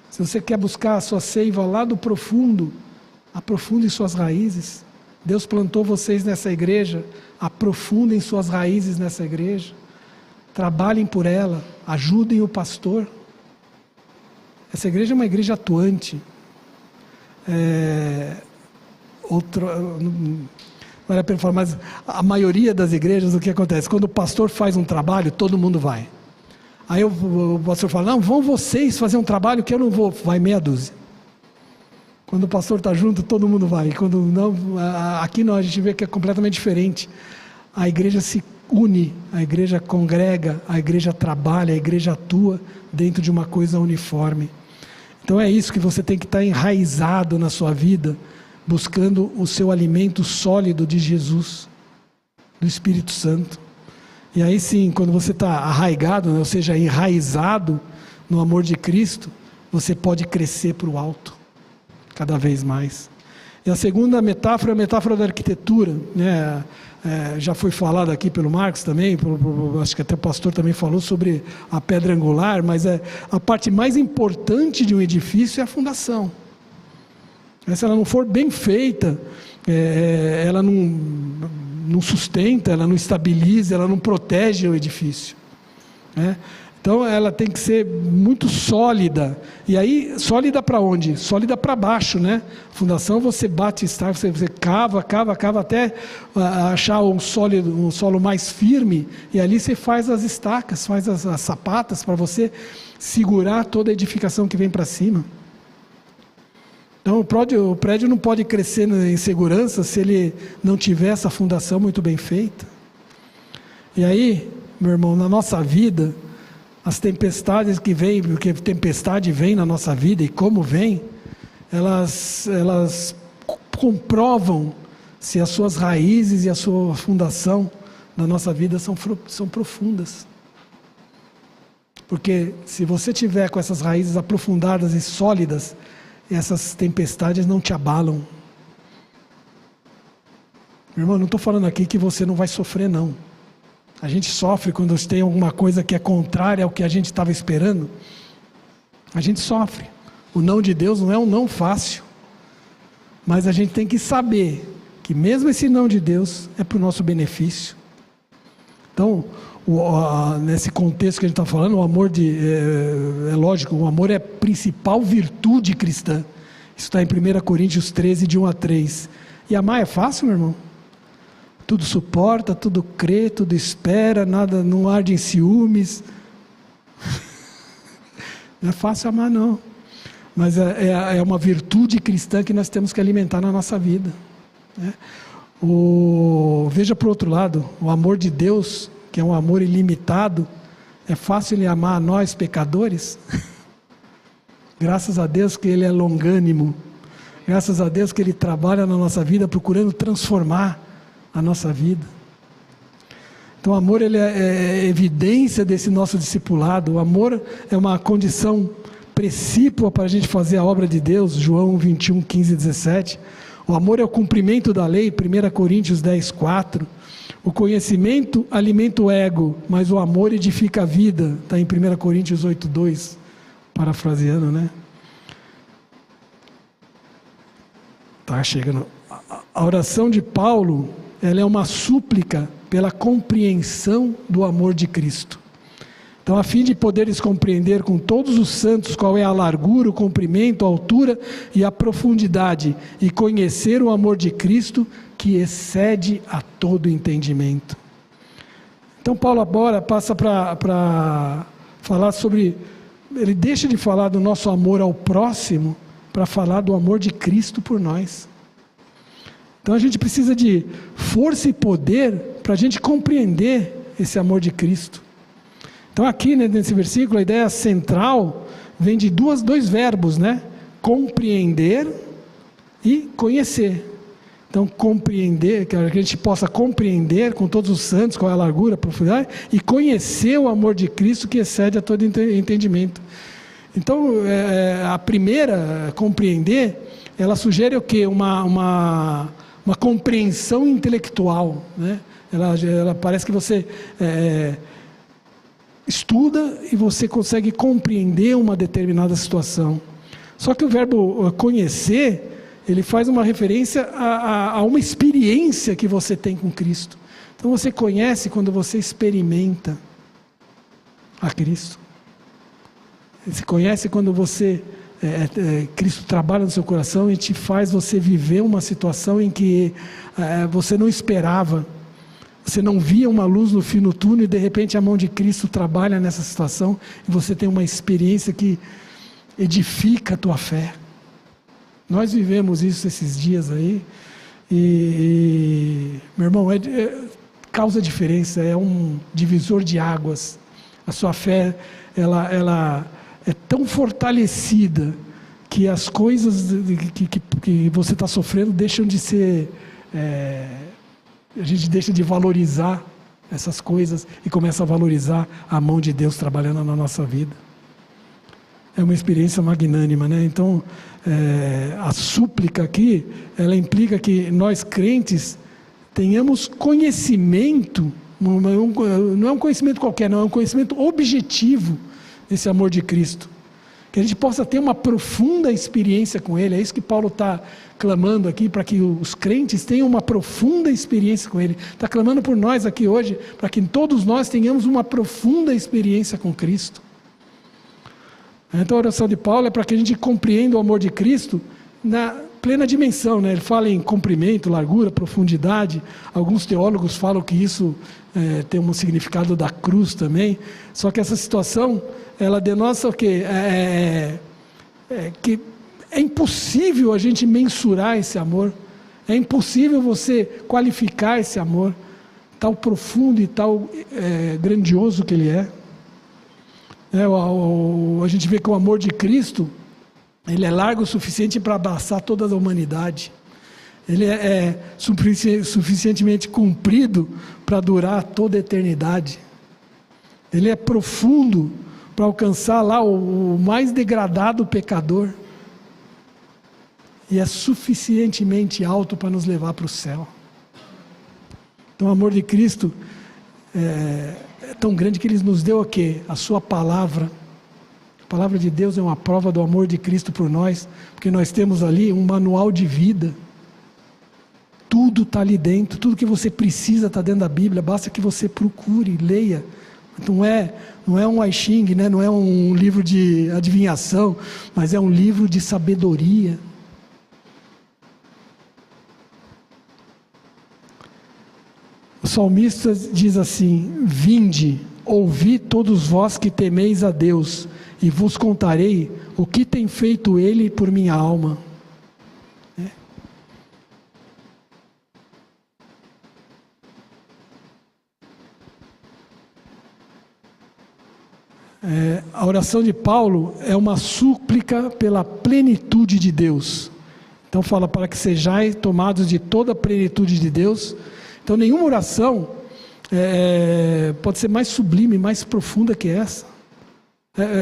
Se você quer buscar a sua seiva lá do profundo, aprofunde suas raízes. Deus plantou vocês nessa igreja, aprofundem suas raízes nessa igreja. Trabalhem por ela, ajudem o pastor. Essa igreja é uma igreja atuante. Vale a pena falar, mas a maioria das igrejas, o que acontece? Quando o pastor faz um trabalho, todo mundo vai. Aí o pastor fala, não, vão vocês fazer um trabalho que eu não vou. Vai meia dúzia. Quando o pastor está junto, todo mundo vai. E quando não, aqui não, a gente vê que é completamente diferente. A igreja se une, a igreja congrega, a igreja trabalha, a igreja atua dentro de uma coisa uniforme. Então é isso que você tem que estar enraizado na sua vida, buscando o seu alimento sólido de Jesus, do Espírito Santo. E aí sim, quando você está arraigado, ou seja, enraizado no amor de Cristo, você pode crescer para o alto, cada vez mais. E a segunda metáfora é a metáfora da arquitetura, né? Já foi falado aqui pelo Marcos também, acho que até o pastor também falou sobre a pedra angular, mas a parte mais importante de um edifício é a fundação. Se ela não for bem feita, ela não sustenta, ela não estabiliza, ela não protege o edifício, né? Então ela tem que ser muito sólida. E aí, sólida para onde? Sólida para baixo, né? Fundação você bate, você cava até achar um solo mais firme. E ali você faz as estacas, faz as sapatas para você segurar toda a edificação que vem para cima. Então o prédio não pode crescer em segurança se ele não tiver essa fundação muito bem feita. E aí, meu irmão, na nossa vida, as tempestades que vêm, porque tempestade vem na nossa vida e como vem, elas comprovam se as suas raízes e a sua fundação na nossa vida são profundas. Porque se você tiver com essas raízes aprofundadas e sólidas, essas tempestades não te abalam. Meu irmão, não estou falando aqui que você não vai sofrer, não. A gente sofre quando tem alguma coisa que é contrária ao que a gente estava esperando. A gente sofre. O não de Deus não é um não fácil. Mas a gente tem que saber que mesmo esse não de Deus é para o nosso benefício. Então, nesse contexto que a gente está falando, o amor é lógico, o amor é a principal virtude cristã. Isso está em 1 Coríntios 13, de 1 a 3. E amar é fácil, meu irmão? Tudo suporta, tudo crê, tudo espera, nada, não arde em ciúmes. Não é fácil amar, não. Mas é uma virtude cristã que nós temos que alimentar na nossa vida, né? Veja para o outro lado, o amor de Deus, que é um amor ilimitado, é fácil Ele amar a nós pecadores? Graças a Deus que Ele é longânimo, graças a Deus que Ele trabalha na nossa vida procurando transformar a nossa vida. Então o amor ele é evidência desse nosso discipulado. O amor é uma condição precípua para a gente fazer a obra de Deus. João 21, 15 e 17. O amor é o cumprimento da lei, 1 Coríntios 10, 4. O conhecimento alimenta o ego, mas o amor edifica a vida. Está em 1 Coríntios 8, 2, parafraseando, né? Tá chegando. A oração de Paulo, ela é uma súplica pela compreensão do amor de Cristo. Então, a fim de poderes compreender com todos os santos qual é a largura, o comprimento, a altura e a profundidade, e conhecer o amor de Cristo que excede a todo entendimento. Então, Paulo agora passa para falar sobre, ele deixa de falar do nosso amor ao próximo para falar do amor de Cristo por nós. Então, a gente precisa de força e poder para a gente compreender esse amor de Cristo. Então aqui, né, nesse versículo, a ideia central vem de dois verbos, né? Compreender e conhecer. Então compreender, que a gente possa compreender com todos os santos qual é a largura, a profundidade, e conhecer o amor de Cristo que excede a todo entendimento. Então a primeira, compreender, ela sugere o quê? Uma compreensão intelectual, né? Ela parece que você estuda e você consegue compreender uma determinada situação. Só que o verbo conhecer, ele faz uma referência a uma experiência que você tem com Cristo. Então você conhece quando você experimenta a Cristo. Você conhece quando você Cristo trabalha no seu coração e te faz você viver uma situação em que você não esperava. Você não via uma luz no fim do túnel e de repente a mão de Cristo trabalha nessa situação e você tem uma experiência que edifica a tua fé. Nós vivemos isso esses dias aí e meu irmão, causa diferença, é um divisor de águas. A sua fé, ela é tão fortalecida que as coisas que você está sofrendo deixam de ser... A gente deixa de valorizar essas coisas e começa a valorizar a mão de Deus trabalhando na nossa vida. É uma experiência magnânima, né? Então, a súplica aqui, ela implica que nós crentes tenhamos conhecimento, não é um conhecimento qualquer, não, é um conhecimento objetivo desse amor de Cristo, Que a gente possa ter uma profunda experiência com Ele. É isso que Paulo está clamando aqui, para que os crentes tenham uma profunda experiência com Ele. Está clamando por nós aqui hoje, para que todos nós tenhamos uma profunda experiência com Cristo. Então a oração de Paulo é para que a gente compreenda o amor de Cristo na plena dimensão, né? Ele fala em comprimento, largura, profundidade. Alguns teólogos falam que isso tem um significado da cruz também. Só que essa situação, ela denota o quê? Que é impossível a gente mensurar esse amor. É impossível você qualificar esse amor, tal profundo e tal grandioso que ele é. A gente vê que o amor de Cristo, ele é largo o suficiente para abraçar toda a humanidade. Ele é suficientemente comprido para durar toda a eternidade. Ele é profundo para alcançar lá o mais degradado pecador. E é suficientemente alto para nos levar para o céu. Então o amor de Cristo é tão grande que Ele nos deu o quê? A sua palavra. A palavra de Deus é uma prova do amor de Cristo por nós, porque nós temos ali um manual de vida. Tudo está ali dentro, tudo que você precisa está dentro da Bíblia, basta que você procure, leia. Não é um I Ching, né? Não é um livro de adivinhação, mas é um livro de sabedoria. O salmista diz assim: vinde, ouvi todos vós que temeis a Deus, e vos contarei o que tem feito Ele por minha alma. A oração de Paulo é uma súplica pela plenitude de Deus. Então fala, para que sejais tomados de toda a plenitude de Deus. Então nenhuma oração pode ser mais sublime, mais profunda que essa.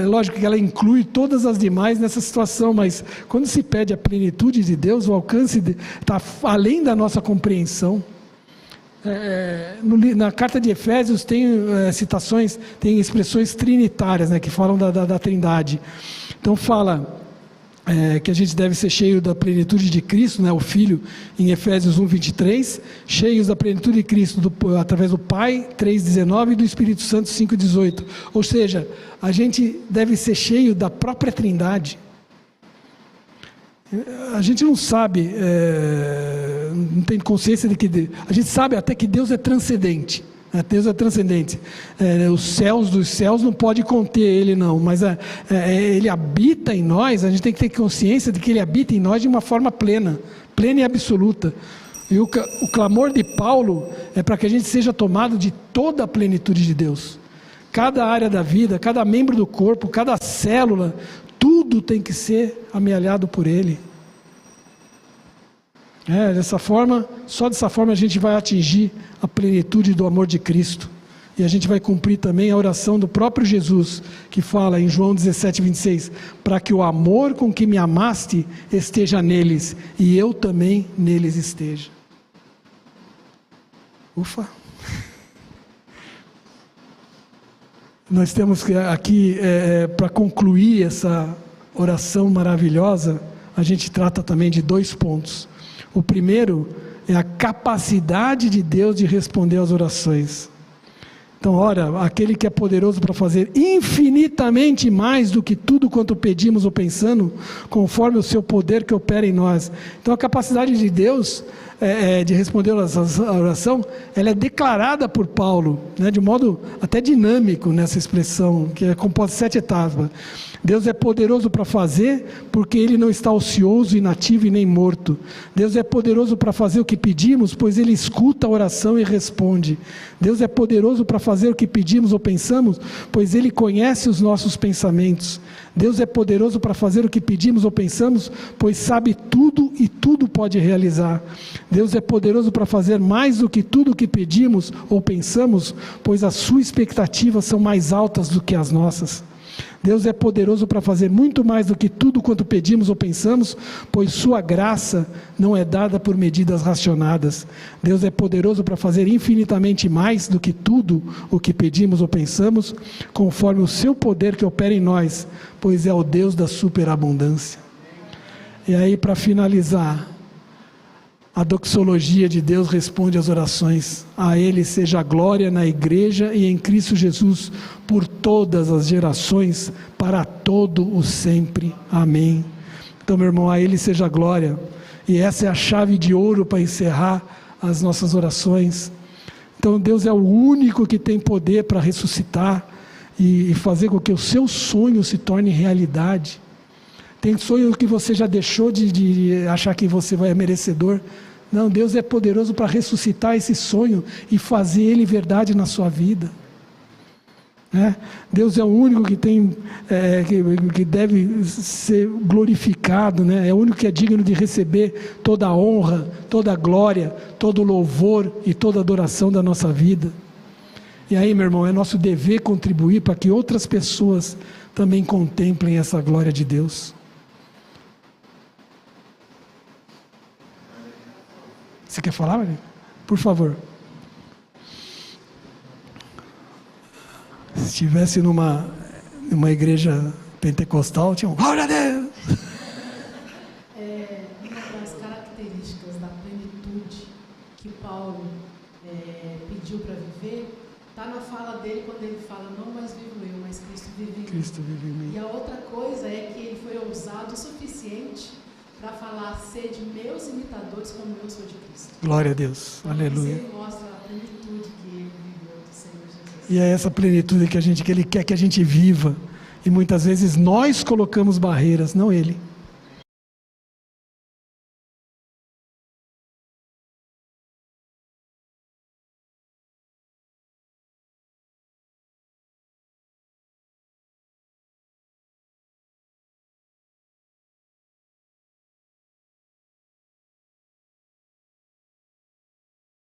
Lógico que ela inclui todas as demais nessa situação, mas quando se pede a plenitude de Deus, o alcance está além da nossa compreensão. Na carta de Efésios tem citações, tem expressões trinitárias, né, que falam da Trindade. Então fala que a gente deve ser cheio da plenitude de Cristo, né, o Filho, em Efésios 1:23, cheios da plenitude de Cristo através do Pai, 3:19, e do Espírito Santo, 5:18. Ou seja, a gente deve ser cheio da própria Trindade. A gente não sabe, não tem consciência de que... A gente sabe até que Deus é transcendente. Deus é transcendente. Os céus dos céus não pode conter Ele, não. Mas Ele habita em nós. A gente tem que ter consciência de que Ele habita em nós de uma forma plena e absoluta. E o clamor de Paulo é para que a gente seja tomado de toda a plenitude de Deus. Cada área da vida, cada membro do corpo, cada célula, tudo tem que ser amealhado por Ele. Só dessa forma a gente vai atingir a plenitude do amor de Cristo. E a gente vai cumprir também a oração do próprio Jesus, que fala em João 17:26, para que o amor com que me amaste esteja neles, e eu também neles esteja. Ufa! Nós temos aqui, para concluir essa oração maravilhosa, a gente trata também de 2 pontos. O primeiro é a capacidade de Deus de responder às orações. Então, ora, aquele que é poderoso para fazer infinitamente mais do que tudo quanto pedimos ou pensando, conforme o seu poder que opera em nós. Então, a capacidade de Deus de responder a oração, ela é declarada por Paulo, né, de um modo até dinâmico nessa expressão, que é composta de 7 etapas. Deus é poderoso para fazer, porque Ele não está ocioso, inativo e nem morto. Deus é poderoso para fazer o que pedimos, pois Ele escuta a oração e responde. Deus é poderoso para fazer o que pedimos ou pensamos, pois Ele conhece os nossos pensamentos. Deus é poderoso para fazer o que pedimos ou pensamos, pois sabe tudo e tudo pode realizar. Deus é poderoso para fazer mais do que tudo o que pedimos ou pensamos, pois as suas expectativas são mais altas do que as nossas. Deus é poderoso para fazer muito mais do que tudo quanto pedimos ou pensamos, pois sua graça não é dada por medidas racionadas. Deus é poderoso para fazer infinitamente mais do que tudo o que pedimos ou pensamos, conforme o seu poder que opera em nós, pois é o Deus da superabundância. E aí, para finalizar, a doxologia de Deus responde às orações. A Ele seja a glória na igreja e em Cristo Jesus, por todas as gerações, para todo o sempre. Amém. Então, meu irmão, a Ele seja a glória. E essa é a chave de ouro para encerrar as nossas orações. Então, Deus é o único que tem poder para ressuscitar e fazer com que o seu sonho se torne realidade. Tem sonho que você já deixou de achar que você é merecedor. Não, Deus é poderoso para ressuscitar esse sonho e fazer ele verdade na sua vida. Deus é o único que tem, que deve ser glorificado, né? É o único que é digno de receber toda a honra, toda a glória, todo o louvor e toda a adoração da nossa vida. E aí, meu irmão, é nosso dever contribuir para que outras pessoas também contemplem essa glória de Deus. Você quer falar, Maria? Por favor. Se estivesse numa igreja pentecostal, tinha um glória a Deus. Uma das características da plenitude que Paulo pediu para viver, está na fala dele quando ele fala, não mais vivo eu, mas Cristo vive em mim. Cristo vive em mim. E a outra coisa é que ele foi ousado o suficiente para falar, sede meus imitadores como eu sou de Cristo. Glória a Deus, aleluia. Isso mostra a plenitude que ele viveu do Senhor Jesus. E é essa plenitude que Ele quer que a gente viva. E muitas vezes nós colocamos barreiras, não Ele.